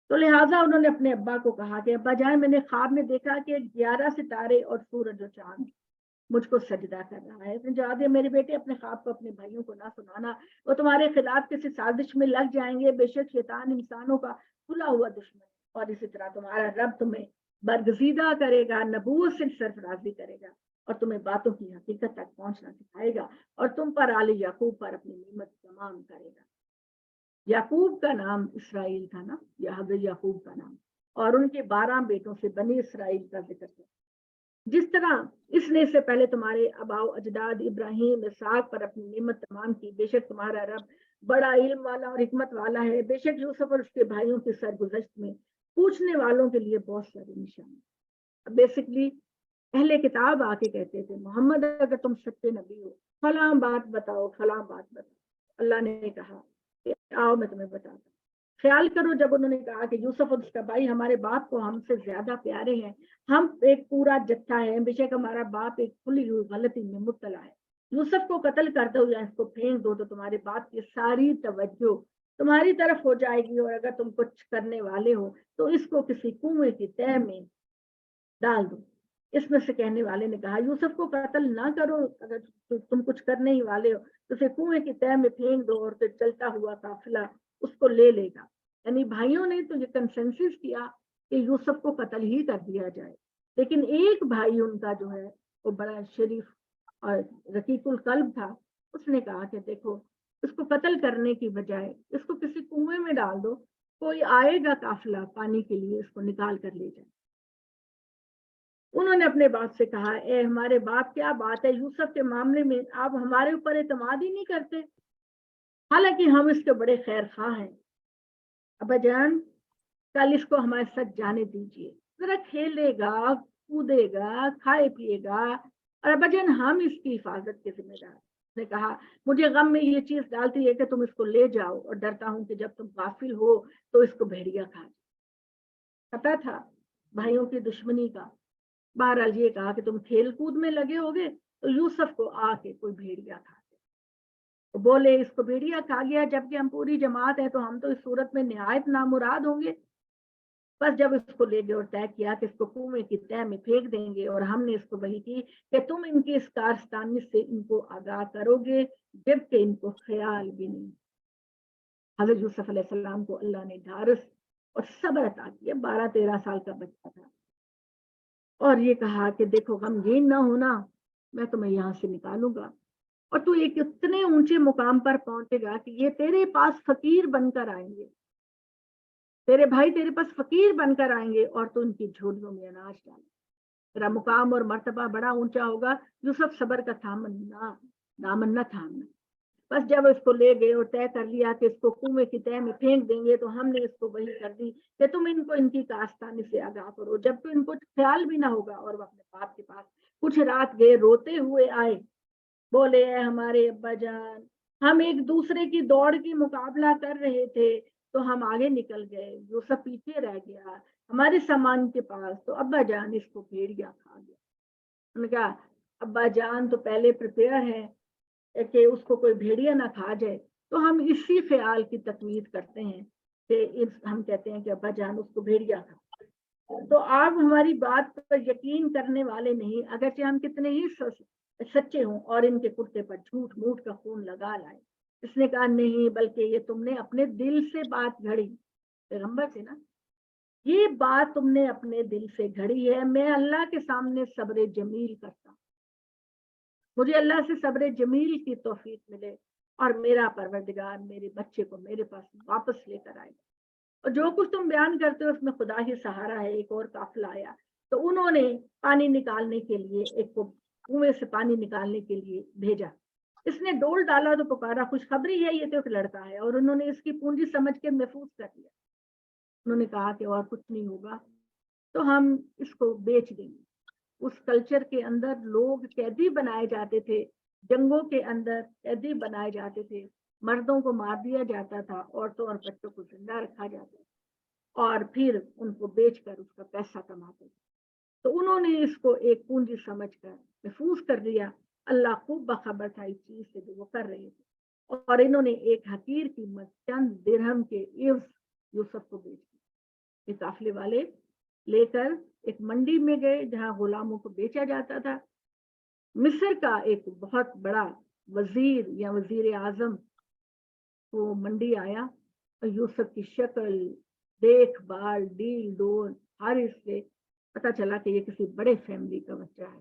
تو لہٰذا انہوں نے اپنے ابا کو کہا کہ ابا جان میں نے خواب میں دیکھا کہ 11 ستارے اور سورج و چاند مجھ کو سجدہ کر رہا ہے۔ جواب دیا، میرے بیٹے اپنے خواب کو اپنے بھائیوں کو نہ سنانا، وہ تمہارے خلاف کسی سازش میں لگ جائیں گے۔ بے شک شیطان انسانوں کا کھلا ہوا دشمن، اور اسی طرح تمہارا رب تمہیں برگزیدہ کرے گا، نبوت سے سرفرازی کرے گا، اور تمہیں باتوں کی حقیقت تک پہنچنا سکھائے گا، اور تم پر آل یعقوب پر اپنی نعمت تمام کرے گا۔ یعقوب کا نام اسرائیل تھا نا، یا حضرت یعقوب کا نام، اور ان کے 12 بیٹوں سے بنی اسرائیل کا ذکر ہے۔ جس طرح اس نے اس سے پہلے تمہارے آباء و اجداد ابراہیم اسحاق پر اپنی نعمت تمام کی، بے شک تمہارا رب بڑا علم والا اور حکمت والا ہے۔ بے شک یوسف اور اس کے بھائیوں کی سرگزشت میں پوچھنے والوں کے لیے بہت سارے نشان ہیں۔ بیسکلی اہل کتاب آ کے کہتے تھے، محمد اگر تم سچے نبی ہو فلاں بات بتاؤ، فلاں بات بتاؤ۔ اللہ نے کہا کہ آؤ میں تمہیں بتاتا ہوں۔ خیال کرو جب انہوں نے کہا کہ یوسف اور اس کا بھائی ہمارے باپ کو ہم سے زیادہ پیارے ہیں، ہم ایک پورا جتھا ہے، بے شک ہمارا باپ ایک کھلی ہوئی غلطی میں مبتلا ہے، یوسف کو قتل کر دو یا اس کو پھینک دو تو تمہارے باپ کی ساری توجہ تمہاری طرف ہو جائے گی، اور اگر تم کچھ کرنے والے ہو تو اس کو کسی کنویں کی تہ میں ڈال دو۔ اس میں سے کہنے والے نے کہا، یوسف کو قتل نہ کرو، اگر تم کچھ کرنے ہی والے ہو تو اسے کنویں کی تہ میں پھینک دو، اور پھر چلتا ہوا قافلہ اس کو لے لے گا۔ یعنی بھائیوں نے تو یہ کنسنسس کیا کہ یوسف کو قتل ہی کر دیا جائے، لیکن ایک بھائی ان کا جو ہے وہ بڑا شریف اور رقیق القلب تھا، اس نے کہا کہ دیکھو اس کو قتل کرنے کی بجائے اس کو کسی کنویں میں ڈال دو, کوئی آئے گا قافلہ پانی کے لیے, اس کو نکال کر لے جائے. انہوں نے اپنے باپ سے کہا, اے ہمارے باپ, کیا بات ہے, یوسف کے معاملے میں آپ ہمارے اوپر اعتماد ہی نہیں کرتے, حالانکہ ہم اس کے بڑے خیر خواہ ہیں. ابا جان, کل اس کو ہمارے ساتھ جانے دیجیے, ذرا کھیلے گا, کودے گا, کھائے پیے گا, اور ابا جان ہم اس کی حفاظت کے ذمہ دار. اس نے کہا, مجھے غم میں یہ چیز ڈالتی ہے کہ تم اس کو لے جاؤ, اور ڈرتا ہوں کہ جب تم غافل ہو تو اس کو بھیڑیا کھا جائے. پتا تھا بھائیوں کی دشمنی کا. بہرحال یہ کہا کہ تم کھیل کود میں لگے ہوگے تو یوسف کو آ کے کوئی بھیڑیا کھا دے. تو بولے اس کو بھیڑیا کھا گیا, جبکہ ہم پوری جماعت ہے تو ہم تو اس صورت میں نہایت نامراد ہوں گے. بس جب اس کو لے گئے اور طے کیا کہ اس کو کنویں کی تہ میں پھینک دیں گے, اور ہم نے اس کو وحی کی کہ تم ان کی اس کارستانی سے ان کو آگاہ کرو گے جبکہ ان کو خیال بھی نہیں. حضرت یوسف علیہ السلام کو اللہ نے ڈھارس اور صبر عطا کیا. 12-13 سال کا بچہ تھا, اور یہ کہا کہ دیکھو غمگین نہ ہونا, میں تمہیں یہاں سے نکالوں گا, اور تو ایک اتنے اونچے مقام پر پہنچے گا کہ یہ تیرے پاس فقیر بن کر آئیں گے, تیرے بھائی تیرے پاس فقیر بن کر آئیں گے, اور تو ان کی جھولیوں میں اناج ڈالیں. تیرا مقام اور مرتبہ بڑا اونچا ہوگا. یوسف صبر کا دامن نہ تھامنا. بس جب اس کو لے گئے اور طے کر لیا کہ اس کو کنویں کی تہ میں پھینک دیں گے, تو ہم نے اس کو وحی کر دی کہ تم ان کو ان کی کارستانی سے آگاہ کرو, جب تو ان کو خیال بھی نہ ہوگا. اور وہ اپنے باپ کے پاس کچھ رات گئے, روتے ہوئے آئے, بولے اے ہمارے ابا جان, ہم ایک دوسرے کی دوڑ کی مقابلہ کر رہے تھے تو ہم آگے نکل گئے, یوسف پیچھے رہ گیا ہمارے سامان کے پاس, تو ابا جان اس کو بھیڑیا کھا گیا. انہوں نے کہا ابا جان تو پہلے پریپیئر ہے کہ اس کو کوئی بھیڑیا نہ کھا جائے, تو ہم اسی خیال کی تکمیل کرتے ہیں کہ ہم کہتے ہیں کہ ابا جان اس کو بھیڑیا کھا. تو آپ ہماری بات پر یقین کرنے والے نہیں, اگرچہ ہم کتنے ہی سچے ہوں اور ان کے کرتے پر جھوٹ موٹ کا خون لگا لائے. اس نے کہا نہیں, بلکہ یہ تم نے اپنے دل سے بات گھڑی, پیغمبر سے نا, یہ بات تم نے اپنے دل سے گھڑی ہے. میں اللہ کے سامنے صبر جمیل کرتا ہوں, مجھے اللہ سے صبر جمیل کی توفیق ملے, اور میرا پروردگار میرے بچے کو میرے پاس واپس لے کر آئے. اور جو کچھ تم بیان کرتے ہو اس میں خدا ہی سہارا ہے. ایک اور قافلہ آیا تو انہوں نے پانی نکالنے کے لیے ایک کو کنویں سے پانی نکالنے کے لیے بھیجا. اس نے ڈول ڈالا تو پکارا, خوشخبری ہے یہ تو ایک لڑکا ہے, اور انہوں نے اس کی پونجی سمجھ کے محفوظ کر لیا. انہوں نے کہا کہ اور کچھ نہیں ہوگا تو ہم اس کو بیچ دیں گے. اس کلچر کے اندر لوگ قیدی بنائے جاتے تھے, جنگوں کے اندر قیدی بنائے جاتے تھے, مردوں کو مار دیا جاتا تھا, عورتوں اور بچوں کو زندہ رکھا جاتا تھا, اور پھر ان کو بیچ کر اس کا پیسہ کماتے تھے. تو انہوں نے اس کو ایک پونجی سمجھ کر محفوظ کر لیا. اللہ خوب باخبر تھا اس چیز سے جو وہ کر رہے تھے, اور انہوں نے ایک حقیر قیمت چند درہم کے عوض یوسف کو بیچ دیا. یہ قافلے والے لے کر ایک منڈی میں گئے جہاں غلاموں کو بیچا جاتا تھا. مصر کا ایک بہت بڑا وزیر یا وزیر اعظم وہ منڈی آیا, اور یوسف کی شکل, دیکھ بھال, ڈیل ڈول, ہر اس سے پتا چلا کہ یہ کسی بڑے فیملی کا بچہ ہے.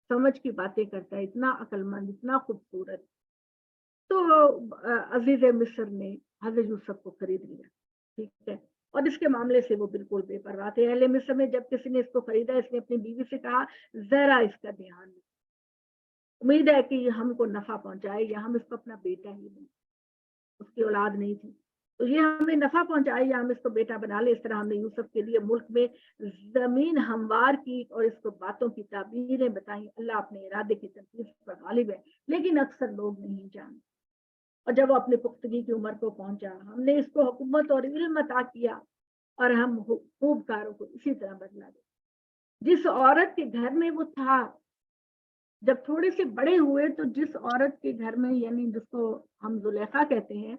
سمجھ کی باتیں کرتا ہے, اتنا عقل مند, اتنا خوبصورت. تو عزیز مصر نے حضرت یوسف کو خرید لیا, ٹھیک ہے, اور اس کے معاملے سے وہ بالکل بے پرواہ تھے. اہل مصر میں جب کسی نے اس کو خریدا, اس نے اپنی بیوی سے کہا ذرا اس کا دھیان رکھو, امید ہے کہ یہ ہم کو نفع پہنچائے, یا ہم اس کو اپنا بیٹا ہی بنے, اس کی اولاد نہیں تھی, تو یہ ہمیں نفع پہنچائے یا ہم اس کو بیٹا بنا لے. اس طرح ہم نے یوسف کے لیے ملک میں زمین ہموار کی اور اس کو باتوں کی تعبیریں بتائیں. اللہ اپنے ارادے کی تنفیذ پر غالب ہے, لیکن اکثر لوگ نہیں جانتے. اور جب وہ اپنی پختگی کی عمر کو پہنچا, ہم نے اس کو حکومت اور علم عطا کیا, اور ہم خوب کاروں کو اسی طرح بدلا دے. جس عورت کے گھر میں وہ تھا, جب تھوڑے سے بڑے ہوئے تو جس عورت کے گھر میں, یعنی جس کو ہم زلیخا کہتے ہیں,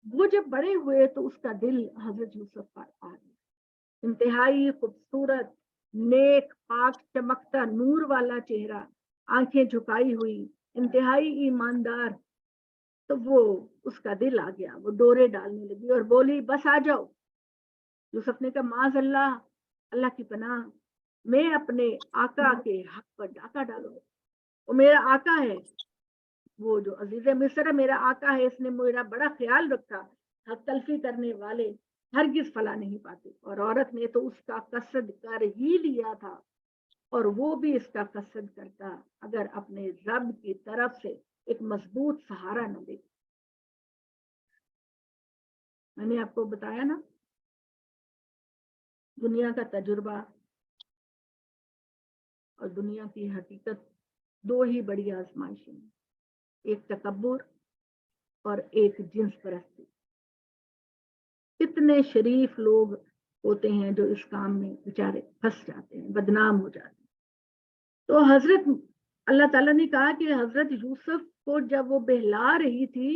وہ جب بڑے ہوئے تو اس کا دل حضرت یوسف پر آ گیا. انتہائی خوبصورت, نیک, پاک, چمکتا نور والا چہرہ, آنکھیں جھکائی ہوئی, انتہائی ایماندار. تو وہ اس کا دل آ گیا, وہ ڈورے ڈالنے لگی اور بولی بس آ جاؤ. یوسف نے کہا معاذ اللہ, اللہ کی پناہ, میں اپنے آقا کے حق پر ڈاکہ ڈالوں. وہ میرا آقا ہے، وہ جو عزیز مصر میرا آقا ہے، اس نے میرا بڑا خیال رکھا، حق تلفی کرنے والے ہرگز فلاح نہیں پاتے. اور عورت نے تو اس کا قصد کر ہی لیا تھا، اور وہ بھی اس کا قصد کرتا اگر اپنے رب کی طرف سے ایک مضبوط سہارا نہ دے. میں نے آپ کو بتایا نا، دنیا کا تجربہ اور دنیا کی حقیقت دو ہی بڑی آزمائشیں ہیں، ایک تکبر اور ایک جنس پرستی. کتنے شریف لوگ ہوتے ہیں جو اس کام میں بیچارے پھنس جاتے ہیں، بدنام ہو جاتے ہیں. تو حضرت اللہ تعالیٰ نے کہا کہ حضرت یوسف کو جب وہ بہلا رہی تھی،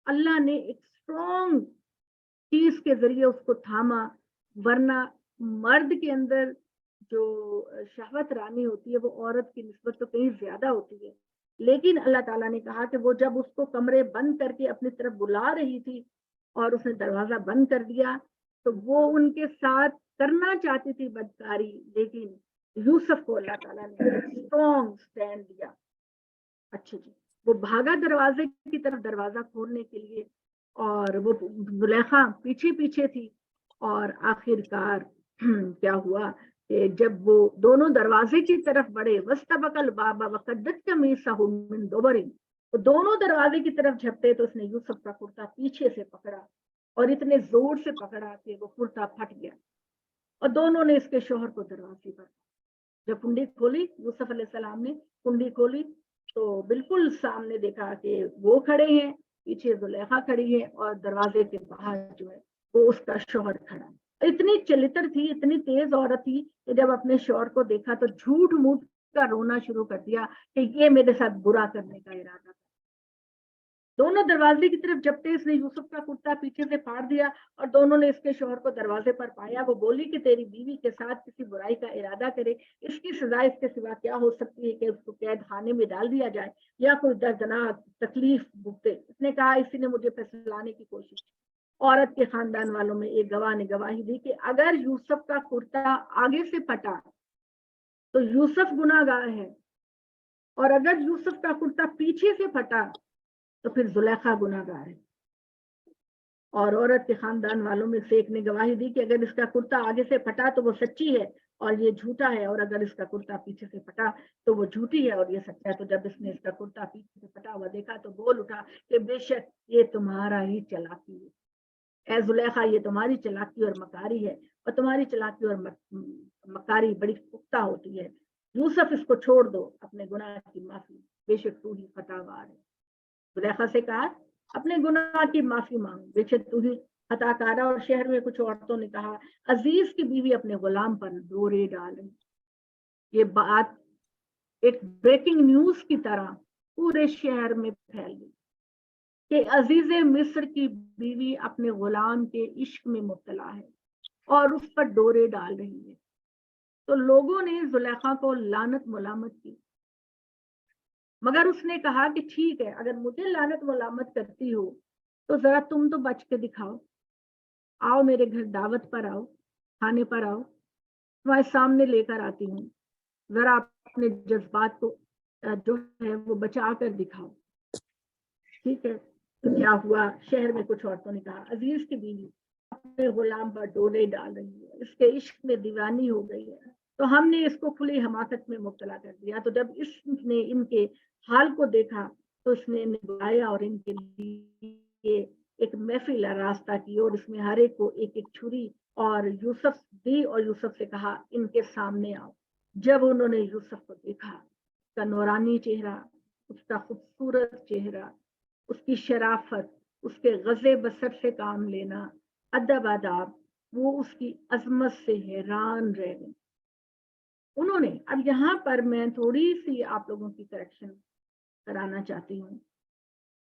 اللہ نے ایک اسٹرانگ چیز کے ذریعے اس کو تھاما، ورنہ مرد کے اندر جو شہوت رانی ہوتی ہے وہ عورت کی نسبت تو کہیں زیادہ ہوتی ہے. لیکن اللہ تعالیٰ نے کہا کہ وہ جب اس کو کمرے بند کر کے اپنی طرف بلا رہی تھی اور اس نے دروازہ بند کر دیا، تو وہ ان کے ساتھ کرنا چاہتی تھی بدکاری، لیکن یوسف کو اللہ تعالیٰ نے اسٹرانگ سٹینڈ دیا. اچھا جی، وہ بھاگا دروازے کی طرف دروازہ کھولنے کے لیے، اور وہ زلیخا پیچھے پیچھے تھی. اور آخر کار کیا ہوا کہ جب وہ دونوں دروازے کی طرف بڑھے، وَاسْتَبَقَ الْبَابَ وَقَدَّتْ قَمِيصَهُ مِنْ دُبُرٍ، تو دونوں دروازے کی طرف جھپٹے تو اس نے یوسف کا کرتا پیچھے سے پکڑا، اور اتنے زور سے پکڑا کہ وہ کرتا پھٹ گیا. اور دونوں نے اس کے شوہر کو دروازے پر جب کنڈی کھولی، یوسف علیہ السلام نے کنڈی کھولی تو بالکل سامنے دیکھا کہ وہ کھڑے ہیں، پیچھے زلیخا کھڑی ہے، اور دروازے کے باہر جو ہے وہ اس کا شوہر کھڑا ہے. اتنی چلتر تھی، اتنی تیز عورت تھی کہ جب اپنے شوہر کو دیکھا تو جھوٹ موٹ کا رونا شروع کر دیا کہ یہ میرے ساتھ برا کرنے کا ارادہ تھا. دونوں دروازے کی طرف جبتے اس نے یوسف کا کرتا پیچھے سے پھاڑ دیا، اور دونوں نے اس کے شوہر کو دروازے پر پایا. وہ بولی کہ تیری بیوی کے ساتھ کسی برائی کا ارادہ کرے، اس کی سزا اس کے سوا کیا ہو سکتی ہے کہ اس کو قید خانے میں ڈال دیا جائے یا کوئی دردناک تکلیف بھگتے. اس نے کہا اسی نے مجھے پھسلانے کی کوشش کی. عورت کے خاندان والوں میں ایک گواہ نے گواہی دی کہ اگر یوسف کا کرتا آگے سے پھٹا تو یوسف گناہ گار ہے، اور اگر یوسف کا کرتا پیچھے سے پھٹا تو پھر زلیخا گناہ گار ہے. اور عورت کے خاندان والوں میں سے ایک نے گواہی دی کہ اگر اس کا کرتا آگے سے پھٹا تو وہ سچی ہے اور یہ جھوٹا ہے، اور اگر اس کا کرتا پیچھے سے پھٹا تو وہ جھوٹی ہے اور یہ سچا ہے. تو جب اس نے اس کا کرتا پیچھے سے پھٹا ہوا دیکھا تو بول اٹھا کہ بے شک یہ تمہارا ہی چلاکی ہے، اے زلیخا یہ تمہاری چلاکی اور مکاری ہے، اور تمہاری چلاکی اور مکاری بڑی پختہ ہوتی ہے. یوسف اس کو چھوڑ دو، اپنے گناہ کی معافی، بے شک تو ہی خطا وار ہے. زلیخا سے کہا اپنے گناہ کی معافی مانگ، بے شک تو ہی خطا کارا. اور شہر میں کچھ عورتوں نے کہا عزیز کی بیوی اپنے غلام پر ڈورے ڈال رہی. یہ بات ایک بریکنگ نیوز کی طرح پورے شہر میں پھیل گئی کہ عزیز مصر کی بیوی اپنے غلام کے عشق میں مبتلا ہے اور اس پر ڈورے ڈال رہی ہے. تو لوگوں نے زلیخا کو لعنت ملامت کی، مگر اس نے کہا کہ ٹھیک ہے، اگر مجھے لعنت ملامت کرتی ہو تو ذرا تم تو بچ کے دکھاؤ، آؤ میرے گھر دعوت پر آؤ، کھانے پر آؤ، تمہارے سامنے لے کر آتی ہوں، ذرا اپنے جذبات کو جو ہے وہ بچا کر دکھاؤ. ٹھیک ہے. تو کیا ہوا، شہر میں کچھ عورتوں نے کہا عزیز کی بیوی اپنے غلام پر ڈورے ڈال رہی ہے، اس کے عشق میں دیوانی ہو گئی ہے، تو ہم نے اس کو کھلی حماقت میں مبتلا کر دیا. تو جب اس نے ان کے حال کو دیکھا تو اس نے بلایا اور ان کے لیے ایک محفل راستہ کی، اور اس میں ہر ایک کو ایک ایک چھری اور یوسف دی، اور یوسف سے کہا ان کے سامنے آؤ. جب انہوں نے یوسف کو دیکھا، اس کا نورانی چہرہ، اس کا خوبصورت چہرہ، اس کی شرافت، اس کے غزے بسر سے کام لینا، ادب آداب، وہ اس کی عظمت سے حیران رہ گئے. انہوں نے اب یہاں پر میں تھوڑی سی آپ لوگوں کی کریکشن کرانا چاہتی ہوں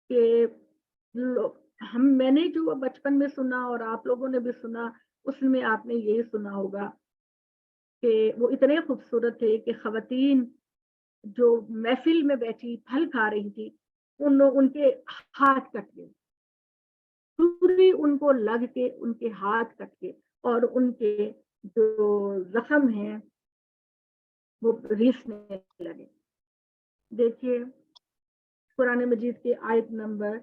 کہ میں نے جو بچپن میں سنا اور آپ لوگوں نے بھی سنا، اس میں آپ نے یہ سنا ہوگا کہ وہ اتنے خوبصورت تھے کہ خواتین جو محفل میں بیٹھی پھل کھا رہی تھی ان کے ہاتھ کٹ گئے، چھری ان کو لگ کے ان کے ہاتھ کٹ کے، اور ان کے جو زخم ہیں وہ ریسنے لگے. دیکھیے قرآن مجید کی آیت نمبر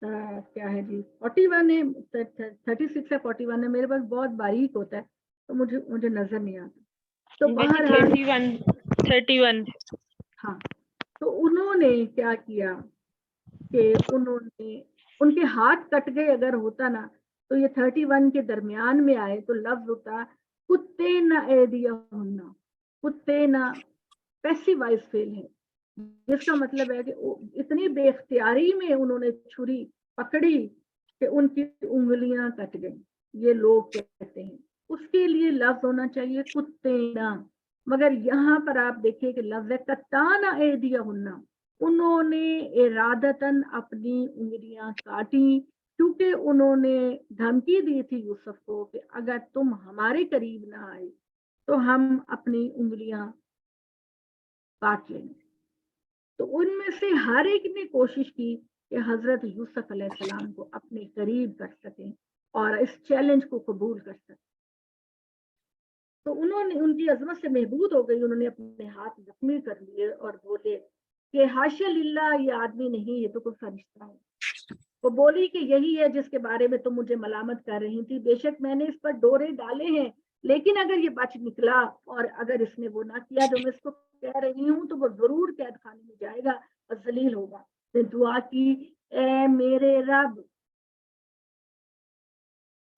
کیا ہے جی 41 ہے 36 ہے 41 ہے، میرے پاس بہت باریک ہوتا ہے تو مجھے نظر نہیں آتا. تو بہرحال 31 ہاں، تو انہوں نے کیا کیا کہ ان کے ہاتھ کٹ گئے. اگر ہوتا نا تو یہ 31 کے درمیان میں آئے تو لفظ ہوتا کتے نہ ایدیہن، کتے نہ پیسیو وائس فیل ہے، جس کا مطلب ہے کہ اتنی بے اختیاری میں انہوں نے چھری پکڑی کہ ان کی انگلیاں کٹ گئیں. یہ لوگ کہتے ہیں اس کے لیے لفظ ہونا چاہیے کتے نہ، مگر یہاں پر آپ دیکھیں کہ لفظ ہے کتانا ایدیہن، انہوں نے ارادتاً اپنی انگلیاں کاٹی کیونکہ انہوں نے دھمکی دی تھی یوسف کو کہ اگر تم ہمارے قریب نہ آئے تو ہم اپنی انگلیاں کاٹ لیں گے. تو ان میں سے ہر ایک نے کوشش کی کہ حضرت یوسف علیہ السلام کو اپنے قریب کر سکیں اور اس چیلنج کو قبول کر سکیں. تو انہوں نے ان کی عظمت سے محبود ہو گئی، انہوں نے اپنے ہاتھ زخمی کر لیے اور بولے کہ حاشا للہ یہ آدمی نہیں، یہ تو کوئی فرشتہ ہے. وہ بولی کہ یہی ہے جس کے بارے میں تم مجھے ملامت کر رہی تھی، بے شک میں نے اس پر ڈورے ڈالے ہیں، لیکن اگر یہ بچ نکلا اور اگر اس نے وہ نہ کیا جو میں اس کو کہہ رہی ہوں تو وہ ضرور قید خانے میں جائے گا اور ذلیل ہوگا. نے دعا کی اے میرے رب،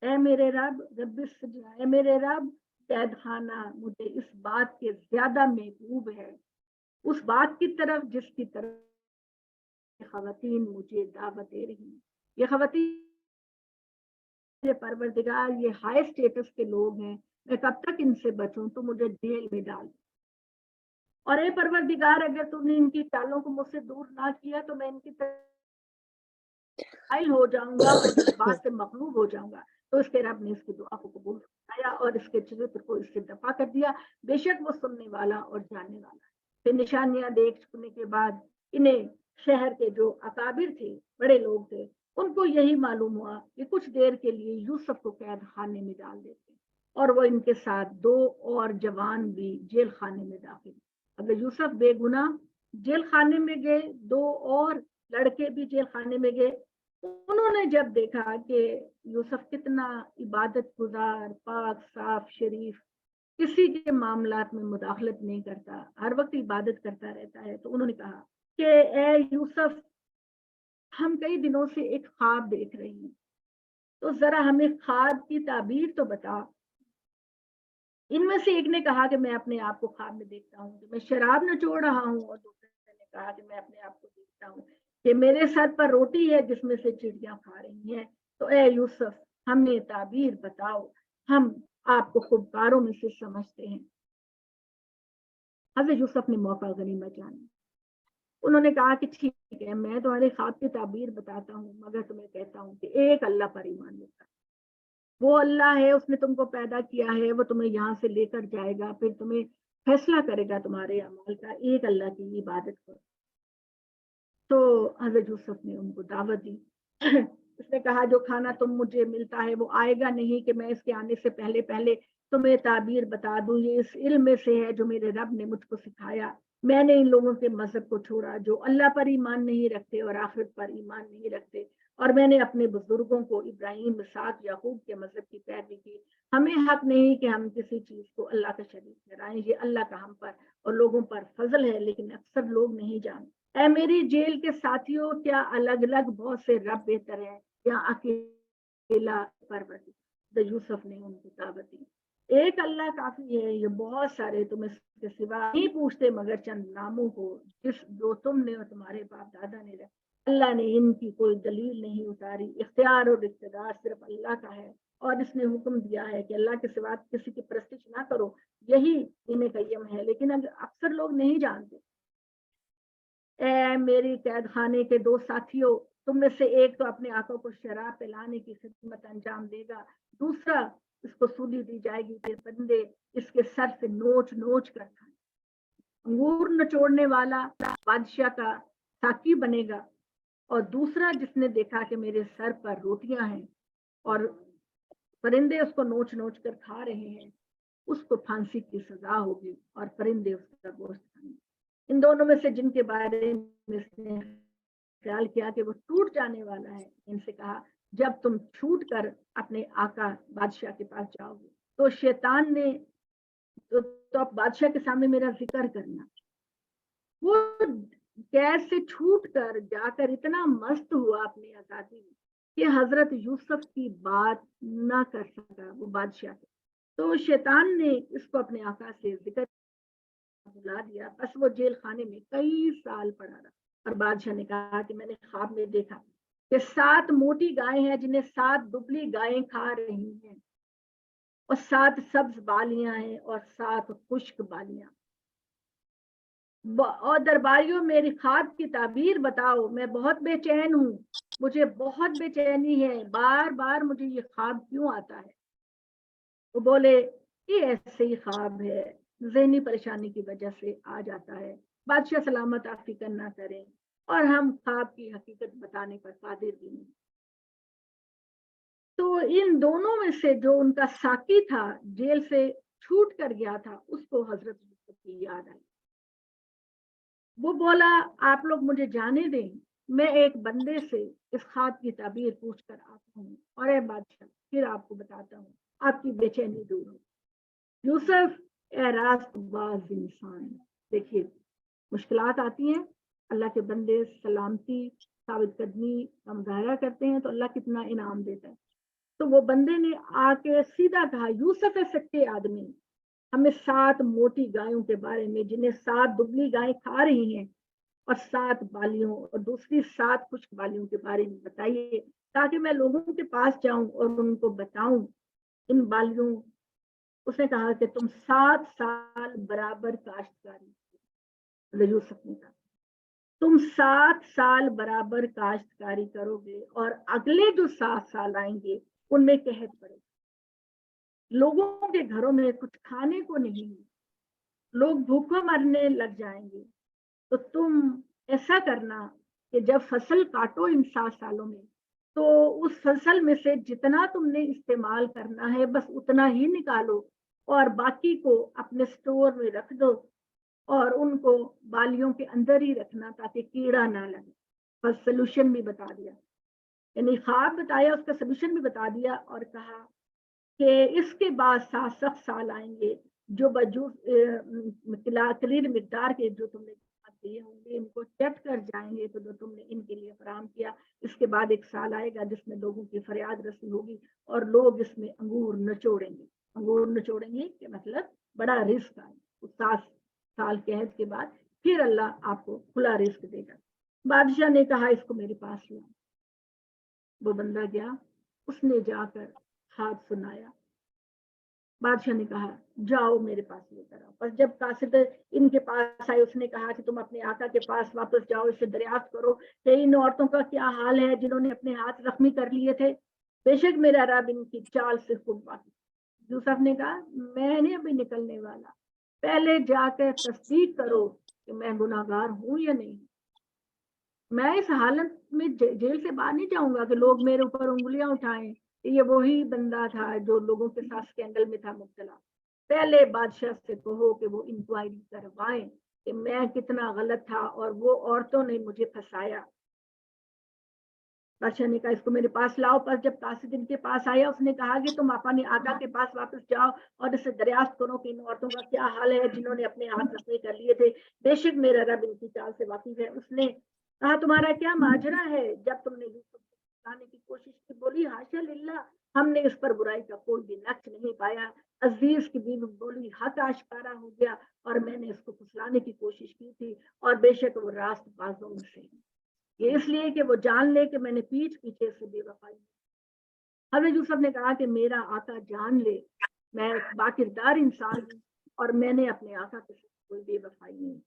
اے میرے رب رب السجن، اے میرے رب قید خانہ مجھے اس بات کے زیادہ محبوب ہے اس بات کی طرف جس کی طرف خواتین مجھے دعوت دے رہی ہیں. یہ خواتین پروردگار یہ ہائی سٹیٹس کے لوگ ہیں، میں کب تک ان سے بچوں؟ تو مجھے جیل میں ڈال. اور اے پروردگار اگر تم نے ان کی چالوں کو مجھ سے دور نہ کیا تو میں ان کی قائل ہو جاؤں گا اور اس بات سے مغلوب ہو جاؤں گا. تو اس کے رب نے اس کی دعا کو قبول کیا اور اس کے چرتر کو اس سے دفاع کر دیا. بے شک وہ سننے والا اور جاننے والا ہے. پھر نشانیاں دیکھ چکنے کے بعد انہیں شہر کے جو اکابر تھے، بڑے لوگ تھے، ان کو یہی معلوم ہوا کہ کچھ دیر کے لیے یوسف کو قید خانے میں ڈال دیتے اور وہ ان کے ساتھ 2 اور جوان بھی جیل خانے میں داخل. اگر یوسف بے گناہ جیل خانے میں گئے، 2 اور لڑکے بھی جیل خانے میں گئے. انہوں نے جب دیکھا کہ یوسف کتنا عبادت گزار، پاک صاف شریف، کسی کے معاملات میں مداخلت نہیں کرتا، ہر وقت عبادت کرتا رہتا ہے، تو انہوں نے کہا کہ اے یوسف ہم کئی دنوں سے ایک خواب دیکھ رہے ہیں، تو ذرا ہمیں خواب کی تعبیر تو بتا. ان میں سے ایک نے کہا کہ میں اپنے آپ کو خواب میں دیکھتا ہوں کہ میں شراب نچوڑ رہا ہوں، اور دوسرے نے کہا کہ میں اپنے آپ کو دیکھتا ہوں کہ میرے سر پر روٹی ہے جس میں سے چڑیاں کھا رہی ہیں. تو اے یوسف ہمیں تعبیر بتاؤ، ہم آپ کو خوبکاروں میں سے سمجھتے ہیں. حضرت یوسف نے موقع غنیمت جانا. انہوں نے کہا کہ ٹھیک ہے میں تمہارے خواب کی تعبیر بتاتا ہوں، مگر تمہیں کہتا ہوں کہ ایک اللہ پر ایمان لیتا ہے. وہ اللہ ہے، اس نے تم کو پیدا کیا ہے، وہ تمہیں یہاں سے لے کر جائے گا، پھر تمہیں فیصلہ کرے گا تمہارے اعمال کا. ایک اللہ کی عبادت کرو. تو حضرت یوسف نے ان کو دعوت دی. اس نے کہا جو کھانا تم مجھے ملتا ہے وہ آئے گا نہیں کہ میں اس کے آنے سے پہلے پہلے تمہیں تعبیر بتا دوں. یہ اس علم میں سے ہے جو میرے رب نے مجھ کو سکھایا. میں نے ان لوگوں کے مذہب کو چھوڑا جو اللہ پر ایمان نہیں رکھتے اور آخرت پر ایمان نہیں رکھتے، اور میں نے اپنے بزرگوں کو ابراہیم، اسحاق، یعقوب کے مذہب کی پیروی کی. ہمیں حق نہیں کہ ہم کسی چیز کو اللہ کا شریک ٹھہرائیں، یہ اللہ کا ہم پر اور لوگوں پر فضل ہے، لیکن اکثر لوگ نہیں جانتے. اے میری جیل کے ساتھیوں، کیا الگ الگ بہت سے رب بہتر ہے یا اکیلا پروردگار؟ یوسف نے ان کو دعوت دی ایک اللہ کافی ہے، یہ بہت سارے تم اس کے سوا نہیں پوچھتے مگر چند ناموں کو جو تم نے اور تمہارے باپ دادا نے رکھے. اللہ نے ان کی کوئی دلیل نہیں اتاری. اختیار اور اقتدار صرف اللہ کا ہے، اور اس نے حکم دیا ہے کہ اللہ کے سوا کسی کی پرستش نہ کرو. یہی دین قیم ہے، لیکن اکثر لوگ نہیں جانتے. اے میری قید خانے کے 2 ساتھیوں، تم میں سے ایک تو اپنے آقا کو شراب پلانے کی خدمت انجام دے گا، دوسرا اس کو سولی دی جائے گی کہ بندے اس کے سر سے نوچ نوچ کر کھائیں. انگور نچوڑنے والا بادشاہ کا ساقی بنے گا، اور دوسرا جس نے دیکھا کہ میرے سر پر روٹیاں ہیں اور پرندے اس کو نوچ نوچ کر کھا رہے ہیں، اس کو پھانسی کی سزا ہوگی اور پرندے اس کا گوشت کھائیں گے. ان دونوں میں سے جن کے بارے میں اس نے خیال کیا کہ وہ ٹوٹ جانے والا ہے، ان سے کہا جب تم چھوٹ کر اپنے آقا بادشاہ کے پاس جاؤ گے تو شیطان نے تو آپ بادشاہ کے سامنے میرا ذکر کرنا. وہ قید سے چھوٹ کر جا کر اتنا مست ہوا اپنی آزادی میں کہ حضرت یوسف کی بات نہ کر سکا وہ بادشاہ کے. تو شیطان نے اس کو اپنے آقا سے ذکر بلا دیا. بس وہ جیل خانے میں کئی سال پڑا رہا. اور بادشاہ نے کہا کہ میں نے خواب میں دیکھا کہ 7 موٹی گائیں ہیں جنہیں 7 دبلی گائیں کھا رہی ہیں، اور 7 سبز بالیاں ہیں اور 7 خشک بالیاں. اور درباریوں میری خواب کی تعبیر بتاؤ، میں بہت بے چین ہوں، مجھے بہت بے چینی ہے، بار بار مجھے یہ خواب کیوں آتا ہے. وہ بولے یہ ایسے ہی خواب ہے، ذہنی پریشانی کی وجہ سے آ جاتا ہے، بادشاہ سلامت آپ فکر نہ کریں، اور ہم خواب کی حقیقت بتانے پر قادر بھی نہیں. تو ان دونوں میں سے جو ان کا ساقی تھا جیل سے چھوٹ کر گیا تھا، اس کو حضرت یوسف کی یاد آئی. وہ بولا آپ لوگ مجھے جانے دیں، میں ایک بندے سے اس خواب کی تعبیر پوچھ کر آتا ہوں، اور اے بادشاہ پھر آپ کو بتاتا ہوں، آپ کی بے چینی دور ہو. یوسف اے راست باز انسان. دیکھیے مشکلات آتی ہیں، اللہ کے بندے سلامتی ثابت قدمی کا مظاہرہ کرتے ہیں تو اللہ کتنا انعام دیتا ہے. تو وہ بندے نے آ کے سیدھا کہا یوسف سچے آدمی، ہمیں 7 موٹی گایوں کے بارے میں جنہیں 7 دبلی گائیں کھا رہی ہیں اور 7 بالیوں اور دوسری 7 خشک بالیوں کے بارے میں بتائیے، تاکہ میں لوگوں کے پاس جاؤں اور ان کو بتاؤں ان بالیوں. اس نے کہا کہ تم 7 سال برابر کاشتکاری. یوسف نے کہا تم 7 سال برابر کاشتکاری کرو گے اور اگلے جو 7 سال آئیں گے ان میں قحط پڑے گا، لوگوں کے گھروں میں کچھ کھانے کو نہیں، لوگ بھوکے مرنے لگ جائیں گے. تو تم ایسا کرنا کہ جب فصل کاٹو ان 7 سالوں میں تو اس فصل میں سے جتنا تم نے استعمال کرنا ہے بس اتنا ہی نکالو، اور باقی کو اپنے سٹور میں رکھ دو، اور ان کو بالیوں کے اندر ہی رکھنا تاکہ کیڑا نہ لگے. بس سلوشن بھی بتا دیا، یعنی خواب بتایا، اس کا سلوشن بھی بتا دیا، اور کہا کہ اس کے بعد 7 سخت سال آئیں گے جو قلیل مقدار کے جو تم نے دیے ہوں گے ان کو چٹ کر جائیں گے تو جو تم نے ان کے لیے فراہم کیا. اس کے بعد ایک سال آئے گا جس میں لوگوں کی فریاد رسی ہوگی اور لوگ اس میں انگور نچوڑیں گے. انگور نچوڑیں گے کہ مطلب بڑا رزق آئے. 7 سال قحط کے بعد پھر اللہ آپ کو کھلا رزق دے گا. بادشاہ نے کہا اس کو میرے پاس لاؤ. وہ بندہ گیا، اس نے جا کر خواب سنایا. بادشاہ نے کہا جاؤ میرے پاس لے کر آؤ. پر جب قاصد ان کے پاس آئے اس نے کہا کہ تم اپنے آقا کے پاس واپس جاؤ، اس سے دریافت کرو کہ ان عورتوں کا کیا حال ہے جنہوں نے اپنے ہاتھ زخمی کر لیے تھے، بے شک میرا رب ان کی چال سے خوب واقف. یوسف نے کہا میں نہیں ابھی نکلنے والا، پہلے جا کر تصدیق کرو کہ میں گناہگار ہوں یا نہیں. میں اس حالت میں جیل سے باہر نہیں جاؤں گا کہ لوگ میرے اوپر انگلیاں اٹھائیں کہ یہ وہی بندہ تھا جو لوگوں کے ساتھ اسکینڈل میں تھا مبتلا. پہلے بادشاہ سے کہو کہ وہ انکوائری کروائیں کہ میں کتنا غلط تھا اور وہ عورتوں نے مجھے پھنسایا. بادشاہ نے کہا اس کو میرے پاس لاؤ. پر جب قاصد ان کے پاس آیا اس نے کہا کہ تم اپنے آقا کے پاس واپس جاؤ اور اسے دریافت کرو کہ ان عورتوں کا کیا حال ہے جنہوں نے اپنے ہاتھ زخمی کر لیے تھے، بے شک میرا رب ان کی چال سے واقف ہے. اس نے کہا تمہارا کیا ماجرا ہے؟ جب تم نے یوسف کو لانے کی کوشش کی بولی حاشا للہ، ہم نے اس پر برائی کا کوئی بھی نقش نہیں پایا. عزیز کی بیوی بولی حق آشکارا ہو گیا اور میں نے اس کو پھسلانے کی کوشش کی تھی، اور بے شک وہ راست بازوں میں سے یہ اس لیے کہ وہ جان لے کہ میں نے پیٹھ پیچھے سے بے وفائی. حضرت یوسف نے کہا کہ میرا آقا جان لے میں باکردار انسان ہوں اور میں نے اپنے آقا کے ساتھ کوئی بے وفائی نہیں.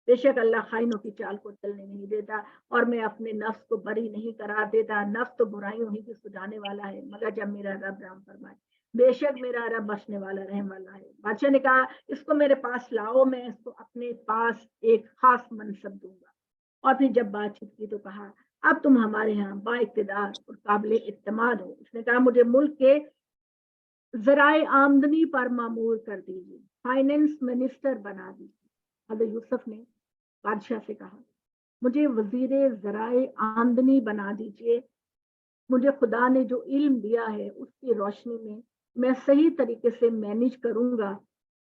بے شک اللہ خائنوں کی چال کو چلنے نہیں دیتا اور میں اپنے نفس کو بری نہیں قرار دیتا. نفس تو برائیوں ہی کی سجانے والا ہے مگر جب میرا رب رحم فرمائے. بے شک میرا رب بخشنے والا رحم والا ہے. بادشاہ نے کہا اس کو میرے پاس لاؤ، میں اس کو اپنے پاس ایک خاص منصب دوں گا. اور پھر جب بات چیت کی تو کہا اب تم ہمارے یہاں با اقتدار اور قابل اعتماد ہو. اس نے کہا مجھے ملک کے ذرائع آمدنی پر مامور کر دیجیے، فائنینس منسٹر بنا دیجیے. حضرت یوسف نے بادشاہ سے کہا مجھے وزیر ذرائع آمدنی بنا دیجیے، مجھے خدا نے جو علم دیا ہے اس کی روشنی میں صحیح طریقے سے مینیج کروں گا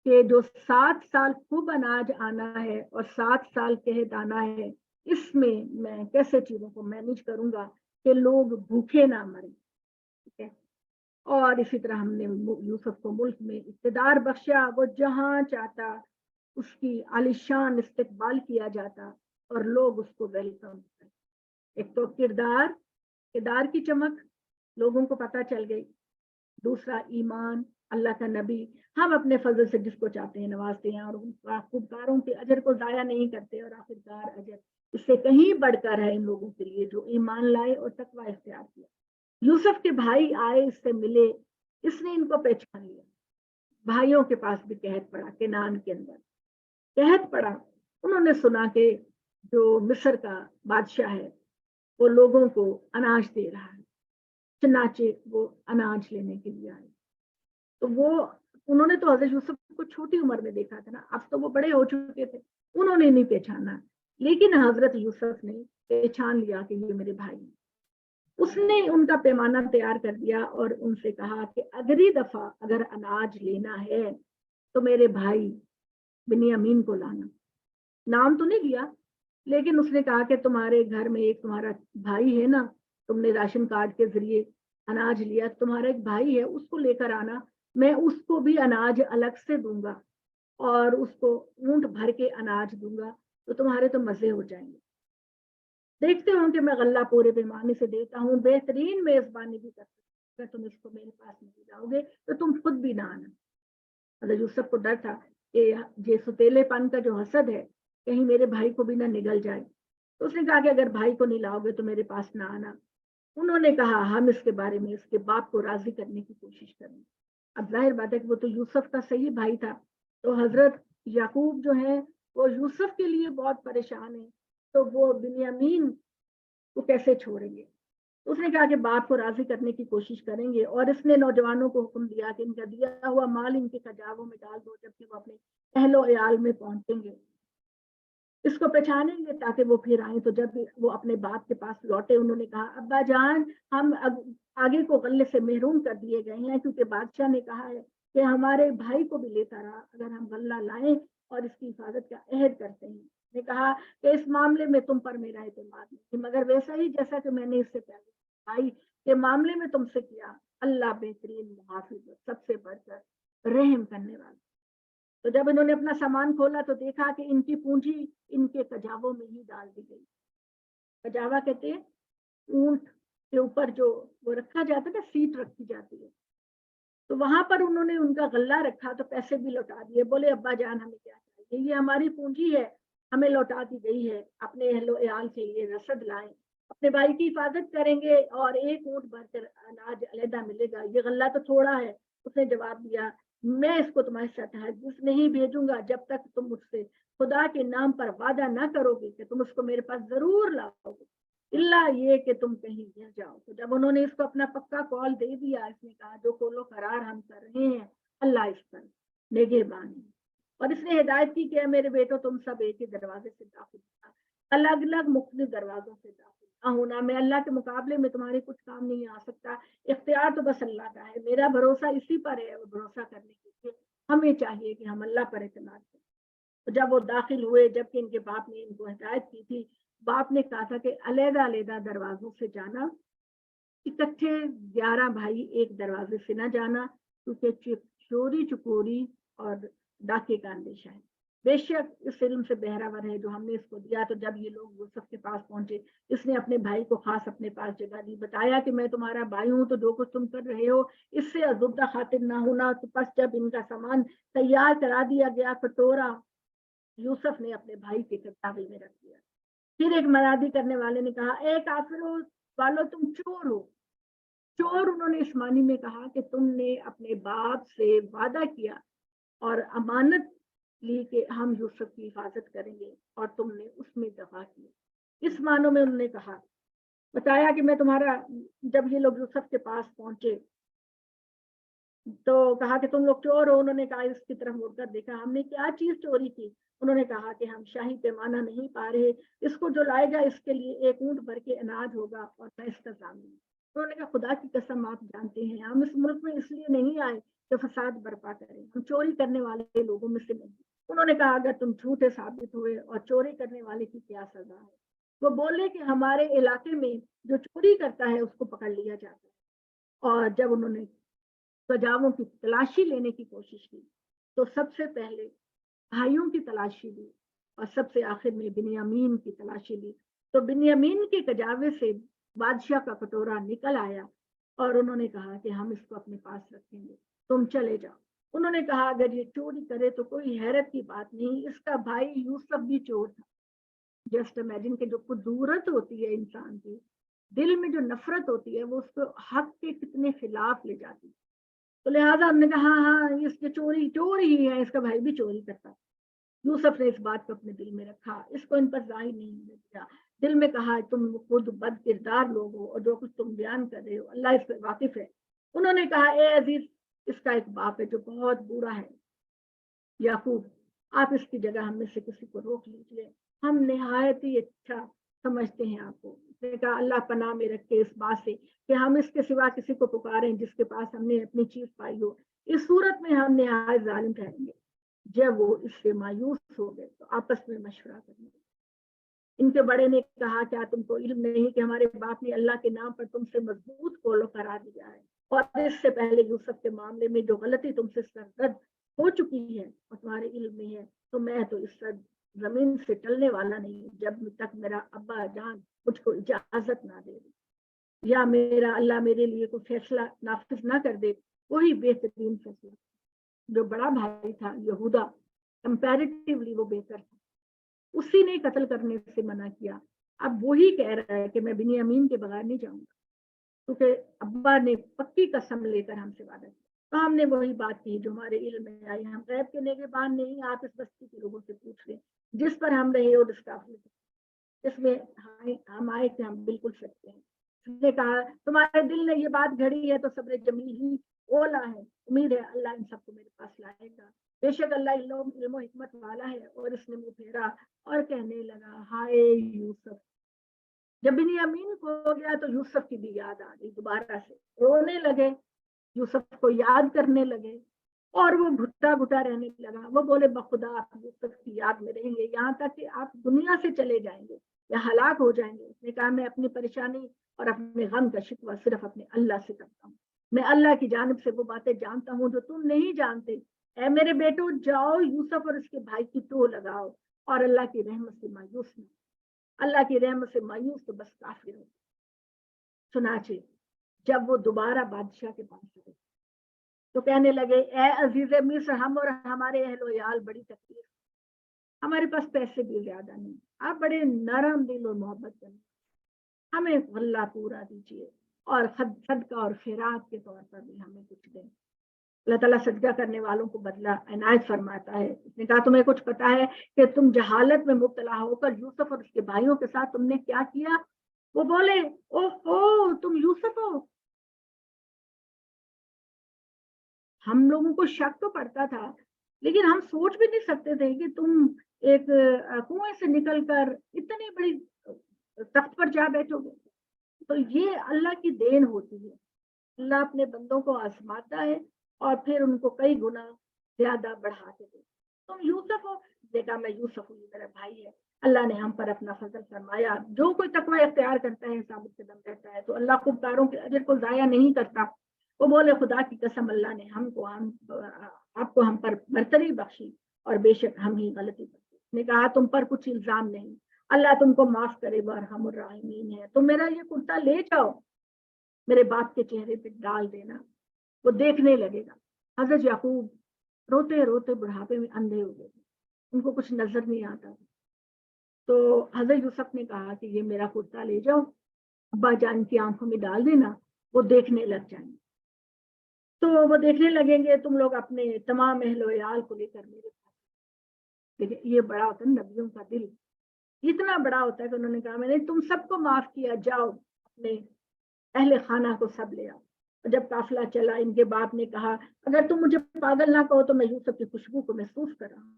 کہ جو 7 سال خوب اناج آنا ہے اور 7 سال قحط آنا ہے، اس میں کیسے چیزوں کو مینیج کروں گا کہ لوگ بھوکے نہ مریں. ٹھیک ہے. اور اسی طرح ہم نے یوسف کو ملک میں اقتدار بخشا، وہ جہاں چاہتا اس کی عالیشان استقبال کیا جاتا اور لوگ اس کو ویلکم کرتے. ایک تو کردار کی چمک لوگوں کو پتہ چل گئی، دوسرا ایمان، اللہ کا نبی. ہم اپنے فضل سے جس کو چاہتے ہیں نوازتے ہیں اور ان خوبکاروں کے اجر کو ضائع نہیں کرتے، اور آخرکار اجر اس سے کہیں بڑھ کر ہے ان لوگوں کے لیے جو ایمان لائے اور تقوی اختیار کیا. یوسف کے بھائی آئے، اس سے ملے، اس نے ان کو پہچان لیا. بھائیوں کے پاس بھی قحط پڑا، کنعان کے اندر قحط پڑا. انہوں نے سنا کہ جو مصر کا بادشاہ ہے وہ لوگوں کو اناج دے رہا ہے، چنانچہ وہ اناج لینے کے لیے آئے. تو انہوں نے تو حضرت یوسف کو چھوٹی عمر میں دیکھا تھا نا، اب تو وہ بڑے ہو چکے تھے، انہوں نے نہیں پہچانا، لیکن حضرت یوسف نے پہچان لیا کہ یہ میرے بھائی ہیں. اس نے ان کا پیمانہ تیار کر دیا اور ان سے کہا کہ اگلی دفعہ اگر اناج لینا ہے تو میرے بھائی بنیامین کو لانا. نام تو نہیں لیا، لیکن اس نے کہا کہ تمہارے گھر میں ایک تمہارا بھائی ہے نا، تم نے راشن کارڈ کے ذریعے اناج لیا، تمہارا ایک بھائی ہے، اس کو لے کر آنا، میں اس کو بھی اناج الگ سے دوں گا اور اس کو اونٹ بھر کے اناج دوں گا، تو تمہارے تو مزے ہو جائیں گے. دیکھتے ہوں کہ میں غلہ پورے پیمانے سے دیتا ہوں، بہترین میزبانی بھی کرتا ہوں، اگر تم اس کو میرے پاس نہیں لاؤ گے تو تم خود بھی نہ آنا. حضرت یوسف کو ڈر تھا کہ یہ ستیلے پن کا جو حسد ہے کہیں میرے بھائی کو بھی نہ نگل جائے، تو اس نے کہا کہ اگر بھائی کو نہیں لاؤ گے تو میرے پاس نہ آنا. انہوں نے کہا ہم اس کے بارے میں اس کے باپ کو راضی کرنے کی کوشش کریں. اب ظاہر بات ہے کہ وہ تو یوسف کا صحیح بھائی تھا، تو حضرت یعقوب جو ہے وہ یوسف کے لیے بہت پریشان ہے، تو وہ بنیامین کو کیسے چھوڑیں گے. اس نے کہا کہ باپ کو راضی کرنے کی کوشش کریں گے، اور اس نے نوجوانوں کو حکم دیا کہ ان کا دیا ہوا مال ان کے کجاووں میں ڈال دو، جبکہ وہ اپنے اہل و عیال میں پہنچیں گے، اس کو پہچانیں گے تاکہ وہ پھر آئیں. تو جب وہ اپنے باپ کے پاس لوٹے انہوں نے کہا ابا جان ہم اب آگے کو غلے سے محروم کر دیے گئے ہیں، کیونکہ بادشاہ نے کہا ہے کہ ہمارے بھائی کو بھی لیتا رہا اگر ہم غلہ لائیں اور اس کی حفاظت کا عہد کرتے ہیں. نے کہا کہ اس معاملے میں تم پر میرا اعتماد نہیں، مگر ویسا ہی جیسا کہ میں نے اس سے پہلے بھائی کے معاملے میں تم سے کیا، اللہ بہترین محافظ، سب سے بڑھ کر رحم کرنے والا. تو جب انہوں نے اپنا سامان کھولا تو دیکھا کہ ان کی پونجی ان کے کجاووں میں ہی ڈال دی گئی. کجاوا کہتے ہیں اونٹ کے اوپر جو وہ رکھا جاتا ہے نا، سیٹ رکھی جاتی ہے، تو وہاں پر انہوں نے ان کا غلہ رکھا تو پیسے بھی لوٹا دیے. بولے ابا جان ہمیں کیا چاہیے، یہ ہماری پونجی ہے، ہمیں لوٹا دی گئی ہے، اپنے اہل و عیال کے لیے رسد لائیں، اپنے بھائی کی حفاظت کریں گے اور ایک اونٹ بھر کر اناج علیحدہ ملے گا، یہ غلہ تو تھوڑا ہے. اس نے جواب دیا میں اس کو تمہارے ساتھ تحفظ نہیں بھیجوں گا جب تک تم مجھ سے خدا کے نام پر وعدہ نہ کرو گے کہ تم اس کو میرے پاس ضرور لاؤ گے، اللہ یہ کہ تم کہیں گر جاؤ. تو جب انہوں نے اس کو اپنا پکا کال دے دیا، اس نے کہا جو قول و قرار ہم کر رہے ہیں اللہ اس پر نگہبان ہے. اور اس نے ہدایت کی کہ میرے بیٹو تم سب ایک ہی دروازے سے داخل ہونا، الگ الگ مختلف دروازوں سے داخل نہ ہونا. میں اللہ کے مقابلے میں تمہارے کچھ کام نہیں آ سکتا، اختیار تو بس اللہ کا ہے، میرا بھروسہ اسی پر ہے، اور بھروسہ کرنے کے لیے ہمیں چاہیے کہ ہم اللہ پر اعتماد کریں. تو جب وہ داخل ہوئے، جبکہ ان کے باپ نے ان کو ہدایت کی تھی، باپ نے کہا تھا کہ علیحدہ علیحدہ دروازوں سے جانا، اکٹھے 11 بھائی ایک دروازے سے نہ جانا، کیونکہ چوری چکوری اور ڈاکے کا اندیشہ ہے. بے شک اس علم سے بہراور ہے جو ہم نے اس کو دیا. تو جب یہ لوگ یوسف کے پاس پہنچے، اس نے اپنے بھائی کو خاص اپنے پاس جگہ دی، بتایا کہ میں تمہارا بھائی ہوں، تو جو کچھ تم کر رہے ہو اس سے ازبدہ خاطر نہ ہونا. تو پس جب ان کا سامان تیار کرا دیا گیا، کٹورا یوسف نے اپنے بھائی کے کتابے میں رکھ دیا. پھر ایک منادی کرنے والے نے کہا اے کافروں والو تم چور ہو. چور انہوں نے اس معنی میں کہا کہ تم نے اپنے باپ سے وعدہ کیا اور امانت لی کہ ہم یوسف کی حفاظت کریں گے، اور تم نے اس میں دفع کی. اس معنوں میں انہوں نے کہا، بتایا کہ میں تمہارا، جب یہ لوگ یوسف کے پاس پہنچے تو کہا کہ تم لوگ چور ہو. انہوں نے کہا اس کی طرف مڑ کر دیکھا, ہم نے کیا چیز چوری کی؟ انہوں نے کہا کہ ہم شاہی پیمانہ نہیں پا رہے, اس کو جو لائے گا اس کے لیے 1 اونٹ بھر کے اناج ہوگا اور میں اس کا ضامن. انہوں نے کہا خدا کی قسم آپ جانتے ہیں ہم اس ملک میں اس لیے نہیں آئے کہ فساد برپا کریں, ہم چوری کرنے والے لوگوں میں سے نہیں. انہوں نے کہا اگر تم جھوٹے ثابت ہوئے اور چوری کرنے والے کی کیا سزا ہے؟ وہ بولے کہ ہمارے علاقے میں جو چوری کرتا ہے اس کو پکڑ لیا جاتا ہے. اور جب انہوں نے سجاووں کی تلاشی لینے کی کوشش کی تو سب سے پہلے بھائیوں کی تلاشی لی اور سب سے آخر میں بنیامین کی تلاشی لی. تو بنیامین کے کجاوے سے بادشاہ کا کٹورا نکل آیا اور انہوں نے کہا کہ ہم اس کو اپنے پاس رکھیں گے, تم چلے جاؤ. انہوں نے کہا اگر یہ چوری کرے تو کوئی حیرت کی بات نہیں, اس کا بھائی یوسف بھی چور تھا. جسٹ امیجن کہ جو قدورت ہوتی ہے انسان کی, دل میں جو نفرت ہوتی ہے وہ اس کو حق کے کتنے خلاف لے جاتی ہے. تو لہٰذا ہم نے کہا ہاں اس کے چوری چور ہی ہے, اس کا بھائی بھی چوری کرتا. یوسف نے اس بات کو اپنے دل میں رکھا, اس کو ان پر ظاہر نہیں ہونے دیا. دل میں کہا تم خود بد کردار لوگ ہو اور جو کچھ تم بیان کر رہے ہو اللہ اس پہ واقف ہے. انہوں نے کہا اے عزیز, اس کا ایک باپ ہے جو بہت بوڑھا ہے, یعقوب, آپ اس کی جگہ ہم میں سے کسی کو روک لیجیے, ہم نہایت ہی اچھا سمجھتے ہیں آپ کو. اس نے کہا اللہ پناہ میں رکھے اس بات سے کہ ہم اس کے سوا کسی کو پکاریں جس کے پاس ہم نے اپنی چیز پائی ہو, اس صورت میں ہم نہایت ظالم ٹھہریں گے. جب وہ اس سے مایوس ہو گئے تو آپس میں مشورہ کرنے لگے. ان کے بڑے نے کہا کیا تم کو علم نہیں کہ ہمارے باپ نے اللہ کے نام پر تم سے مضبوط قول کرا دیا ہے, اور اس سے پہلے یوسف کے معاملے میں جو غلطی تم سے سرزد ہو چکی ہے اور تمہارے علم میں ہے, تو میں تو اس زمین سے ٹلنے والا نہیں جب تک میرا ابا جان مجھ کو اجازت نہ دے یا میرا اللہ میرے لیے کوئی فیصلہ نافذ نہ کر دے. وہی بہترین فیصلہ. جو بڑا بھائی تھا یہودا, کمپیریٹیولی وہ بہتر تھا, اسی نے قتل کرنے سے منع کیا. اب وہی کہہ رہا ہے کہ میں بنیامین کے بغیر نہیں جاؤں گا, کیونکہ ابا نے پکی قسم لے کر ہم سے وعدہ کیا. تو ہم نے وہی بات کی جو ہمارے علم میں آئی. ہم غیب کے نگہبان نہیں, آپ اس بستی کے لوگوں سے پوچھ لیں جس پر ہم رہے اور اس میں ہم آئے کہ ہم بالکل سچے ہیں. اس نے کہا تمہارے دل نے یہ بات گھڑی ہے تو صبر جمیل ہی اولا ہے, امید ہے اللہ ان سب کو میرے پاس لائے گا. بے شک اللہ علم و حکمت والا ہے. اور اس نے منہ پھیرا اور کہنے لگا ہائے یوسف. جب بنیامین کو ہو گیا تو یوسف کی بھی یاد آ گئی, دوبارہ سے رونے لگے, یوسف کو یاد کرنے لگے اور وہ گھٹا گھٹا رہنے لگا. وہ بولے بخدا آپ یوسف کی یاد میں رہیں گے یہاں تک کہ آپ دنیا سے چلے جائیں گے یا ہلاک ہو جائیں گے. اس نے کہا میں اپنی پریشانی اور اپنے غم کا شکوہ صرف اپنے اللہ سے کرتا ہوں. میں اللہ کی جانب سے وہ باتیں جانتا ہوں جو تم نہیں جانتے. اے میرے بیٹو جاؤ یوسف اور اس کے بھائی کی ٹو لگاؤ اور اللہ کی رحمت سے مایوس نہ. اللہ کی رحمت سے مایوس تو بس کافر ہو. چنانچہ جب وہ دوبارہ بادشاہ کے پاس آئے تو کہنے لگے اے عزیز مصر, ہم اور ہمارے اہل و عیال بڑی تکلیف, ہمارے پاس پیسے بھی زیادہ نہیں, آپ بڑے نرم دل اور محبت کریں, ہمیں غلہ پورا دیجیے اور صدقہ اور خیرات کے طور پر بھی ہمیں کچھ دیں. اللہ تعالیٰ صدقہ کرنے والوں کو بدلہ عنایت فرماتا ہے. اس نے کہا تمہیں کچھ پتا ہے کہ تم جہالت میں مبتلا ہو کر یوسف اور اس کے بھائیوں کے ساتھ تم نے کیا کیا؟ وہ بولے اوہ تم یوسف ہو. ہم لوگوں کو شک تو پڑتا تھا لیکن ہم سوچ بھی نہیں سکتے تھے کہ تم ایک کنویں سے نکل کر اتنی بڑی تخت پر جا بیٹھو گے. تو یہ اللہ کی دین ہوتی ہے. اللہ اپنے بندوں کو آزماتا ہے اور پھر ان کو کئی گنا زیادہ بڑھا کے دے. تم یوسف ہو. دیکھا میں یوسف ہوں, میرا بھائی ہے. اللہ نے ہم پر اپنا فضل فرمایا. جو کوئی تقوی اختیار کرتا ہے ثابت قدم رہتا ہے تو اللہ خوبکاروں کے اجر کو ضائع نہیں کرتا. وہ بولے خدا کی قسم اللہ نے آپ کو ہم پر برتری بخشی اور بے شک ہم ہی غلطی کرتے. نے کہا تم پر کچھ الزام نہیں, اللہ تم کو معاف کرے وہ ارحم الراحمین ہے. تم میرا یہ کرتا لے جاؤ, میرے باپ کے چہرے پہ ڈال دینا, وہ دیکھنے لگے گا. حضرت یعقوب روتے روتے بڑھاپے میں اندھے ہو گئے, ان کو کچھ نظر نہیں آتا. تو حضرت یوسف نے کہا کہ یہ میرا کرتا لے جاؤ, ابا جان کی آنکھوں میں ڈال دینا, وہ دیکھنے لگ جائیں گے. تو وہ دیکھنے لگیں گے تم لوگ اپنے تمام اہل و عیال کو لے کر میرے پاس. لیکن یہ بڑا ہوتا ہے نبیوں کا دل, اتنا بڑا ہوتا ہے کہ انہوں نے کہا میں نے تم سب کو معاف کیا, جاؤ اپنے اہل خانہ کو سب لے آؤ. اور جب قافلہ چلا ان کے باپ نے کہا اگر تم مجھے پاگل نہ کہو تو میں یوسف کی خوشبو کو محسوس کر رہا ہوں.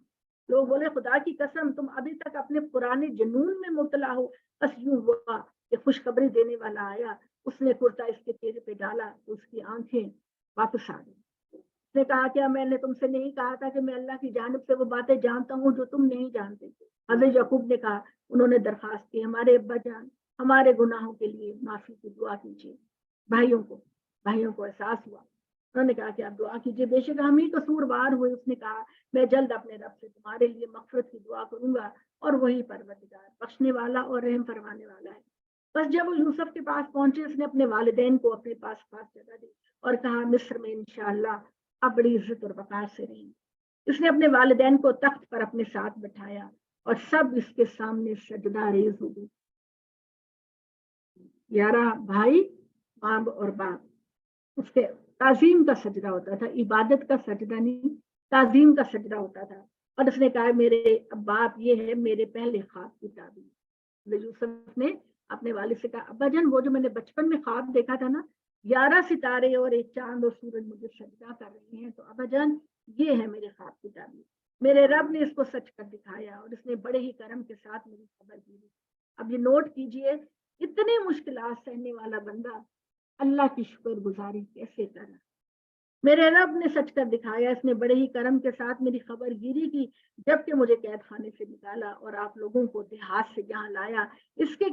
لوگ بولے خدا کی قسم تم ابھی تک اپنے پرانے جنون میں مبتلا ہو. بس یوں ہوا کہ خوشخبری دینے والا آیا, اس نے کرتا اس کے چہرے پہ ڈالا تو اس کی آنکھیں واپس آ گئی. اس نے کہا کیا میں نے تم سے نہیں کہا تھا کہ میں اللہ کی جانب سے وہ باتیں جانتا ہوں جو تم نہیں جانتے. حضرت یعقوب نے کہا, انہوں نے درخواست کی ہمارے ابا جان ہمارے گناہوں کے لیے معافی کی دعا کیجیے. بھائیوں کو احساس ہوا. انہوں نے کہا کہ آپ دعا کیجیے, بے شک ہم ہی قصوروار ہوئے. اس نے کہا میں جلد اپنے رب سے تمہارے لیے مغفرت کی دعا کروں گا اور وہی پروردگار بخشنے والا اور رحم فرمانے والا ہے. بس جب وہ یوسف کے پاس پہنچے اس نے اپنے والدین کو اپنے پاس جگہ دی اور کہا مصر میں انشاءاللہ اب بڑی عزت اور وقار سے رہیں. اس نے اپنے والدین کو تخت پر اپنے ساتھ بٹھایا اور سب اس کے سامنے سجدہ ریز ہو گئے. 11 بھائی ماں اور باپ اس کے تعظیم کا سجدہ ہوتا تھا, عبادت کا سجدہ نہیں, تعظیم کا سجدہ ہوتا تھا. اور اس نے کہا میرے باپ یہ ہے میرے پہلے خواب کی تعبیر. یوسف نے اپنے والد سے کہا ابا جان وہ جو میں نے بچپن میں خواب دیکھا تھا نا 11 ستارے اور ایک چاند اور سورج مجھے سجدہ کر رہے ہیں, تو ابا جان یہ ہے میرے خواب کی تعبیر. میرے رب نے اس کو سچ کر دکھایا اور اس نے بڑے ہی کرم کے ساتھ میری خبر دی. اب یہ نوٹ کیجئے اتنی مشکلات سہنے والا بندہ اللہ کی شکر گزاری کیسے کرا. میرے رب نے سچ کر دکھایا, اس نے بڑے ہی کرم کے ساتھ میری خبر گیری کی جبکہ مجھے قید خانے سے نکالا اور آپ لوگوں کو دیہات سے یہاں لایا. اس کے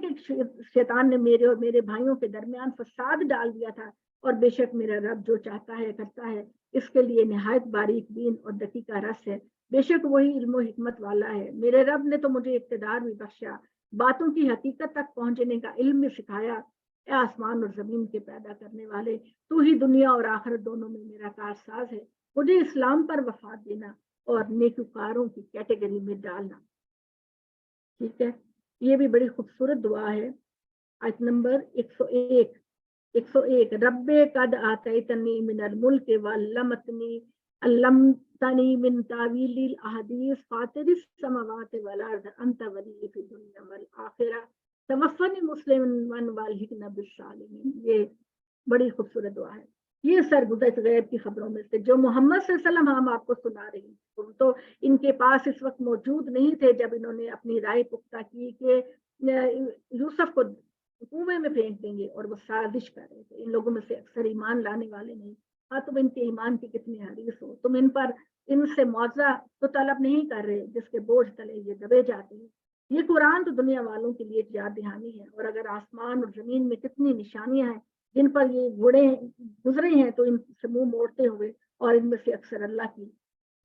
شیطان نے میرے اور میرے بھائیوں کے درمیان فساد ڈال دیا تھا, اور بے شک میرا رب جو چاہتا ہے کرتا ہے, اس کے لیے نہایت باریک بین اور دقیقہ رس ہے. بے شک وہی علم و حکمت والا ہے. میرے رب نے تو مجھے اقتدار بھی بخشا, باتوں کی حقیقت تک پہنچنے کا علم بھی سکھایا. اے آسمان اور زمین کے پیدا کرنے والے, تو ہی دنیا اور آخرت دونوں میں میرا کارساز ہے. مجھے اسلام پر وفات دینا اور نیکوکاروں کی کیٹیگری میں ڈالنا. ٹھیک ہے, یہ بھی بڑی خوبصورت دعا ہے. آیت نمبر 101 رب قد آتیتنی من الملک علمتنی من تاویل الاحادیث فاطر السماوات والارض انت ولی فی الدنیا والآخرہ توفنی مسلما والحقنا بالصالحین. یہ بڑی خوبصورت دعا ہے. یہ سرگزشت غیب کی خبروں میں سے جو محمد صلی اللہ علیہ وسلم ہم آپ کو سنا رہے ہیں, تو ان کے پاس اس وقت موجود نہیں تھے جب انہوں نے اپنی رائے پختہ کی کہ یوسف کو کنویں میں پھینک دیں گے, اور وہ سازش کر رہے تھے. ان لوگوں میں سے اکثر ایمان لانے والے نہیں. ہاں تم ان کے ایمان کی کتنی حریص ہو, تم ان سے معاوضہ تو طلب نہیں کر رہے جس کے بوجھ تلے یہ دبے جاتے ہیں. یہ قرآن تو دنیا والوں کے لیے یاد دہانی ہے, اور اگر آسمان اور زمین میں کتنی نشانیاں ہیں جن پر یہ گھوڑے گزرے ہیں تو ان سے منہ موڑتے ہوئے, اور ان میں سے اکثر اللہ کی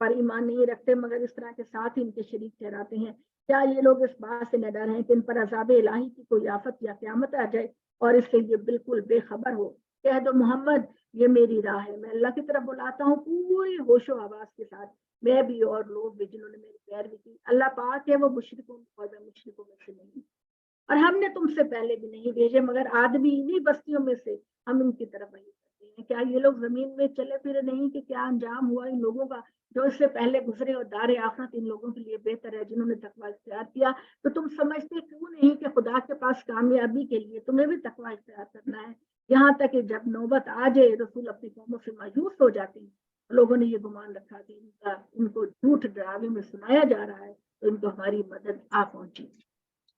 پر ایمان نہیں رکھتے مگر اس طرح کے ساتھ ہی ان کے شریک ٹھہراتے ہیں. کیا یہ لوگ اس بات سے نڈر ہیں کہ ان پر عذاب الہی کی کوئی آفت یا قیامت آ جائے اور اس سے یہ بالکل بے خبر ہو؟ کہہ دو محمد یہ میری راہ ہے, میں اللہ کی طرف بلاتا ہوں پوری ہوش و حواس کے ساتھ, میں بھی اور لوگ بھی جنہوں نے میری پیروی کی. اللہ پاک ہے وہ مشرکوں اور میں مشرکوں میں سے نہیں, اور ہم نے تم سے پہلے بھی نہیں بھیجے مگر آدمی انہی بستیوں میں سے ہم ان کی طرف وہی کرتے ہیں. کیا یہ لوگ زمین میں چلے پھرے نہیں کہ کیا انجام ہوا ان لوگوں کا جو اس سے پہلے گزرے, اور دار آخرت ان لوگوں کے لیے بہتر ہے جنہوں نے تقوی اختیار کیا. تو تم سمجھتے کیوں نہیں کہ خدا کے پاس کامیابی کے لیے تمہیں بھی تقوی اختیار کرنا ہے؟ یہاں تک کہ جب نوبت آ جائے رسول اپنی قوموں سے مایوس ہو جاتے ہیں. لوگوں نے یہ گمان رکھا کہ ان کو جھوٹ ڈراوے میں سنایا جا رہا ہے, تو ان کو ہماری مدد آ پہنچی.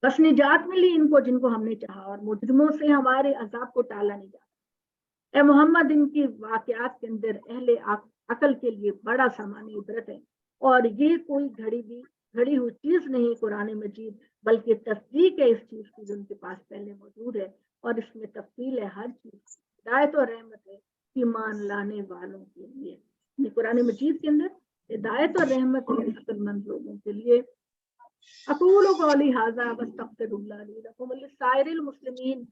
بس نجات ملی ان کو جن کو ہم نے چاہا, اور مجرموں سے ہمارے عذاب کو ٹالا نہیں جاتا. اے محمد ان کی واقعات کے اندر اہل عقل کے لیے بڑا سامانی عبرت ہے, اور یہ کوئی گھڑی ہوئی چیز نہیں قرآن مجید, بلکہ تصدیق ہے اس چیز کی جو ان کے پاس پہلے موجود ہے, اور اس میں تفصیل ہے ہر چیز. ہدایت اور رحمت ہے ایمان لانے والوں کے لیے. یہ قرآن مجید کے اندر ہدایت اور رحمت ہے عقل مند لوگوں کے لیے. اقول قولی ھذا واستغفر اللہ لی ولکم ولسائر المسلمین.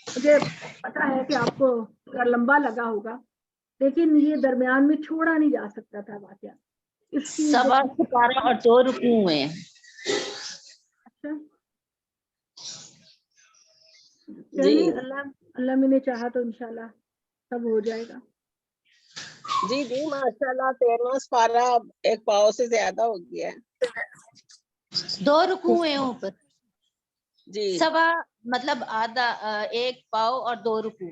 مجھے پتا ہے کہ آپ کو لمبا لگا ہوگا, لیکن یہ درمیان میں چھوڑا نہیں جا سکتا تھا واقعہ. اس کی 12 اور 2 رکوع ہوئے ہیں. اچھا چلیے, اللہ میں نے چاہا تو انشاءاللہ سب ہو جائے گا. جی ماشاءاللہ 13واں پارہ ایک پاؤ سے زیادہ ہو گیا ہے. 2 رکوع ہیں اوپر جی سوا, مطلب آدھا 1 پاؤ اور 2 رکوع.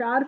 4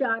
4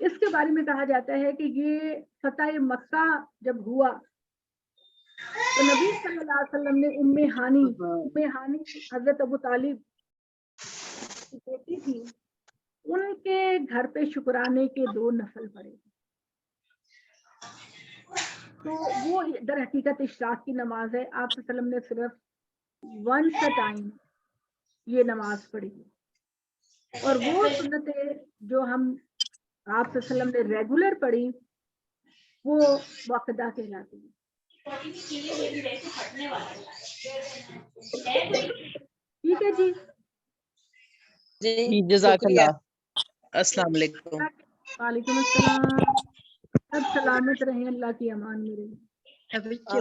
اس کے بارے میں کہا جاتا ہے کہ یہ فتح مکہ جب ہوا تو نبی صلی اللہ علیہ وسلم نے ام ہانی حضرت ابو طالب کی بیٹی تھی، ان کے گھر پہ شکرانے کے 2 نفل پڑے، تو وہ در حقیقت اشراق کی نماز ہے. آپ صلی اللہ علیہ وسلم نے صرف ونس اے ٹائم یہ نماز پڑھی، اور وہ سنتیں جو ہم آپ صلی اللہ علیہ وسلم نے ریگولر پڑھی وہ واقعہ کہلاتی ہے. ٹھیک ہے جی. جی جزاک اللہ. السلام علیکم. وعلیکم السلام. سب سلامت رہیں، اللہ کی امان میں رہیں. بچے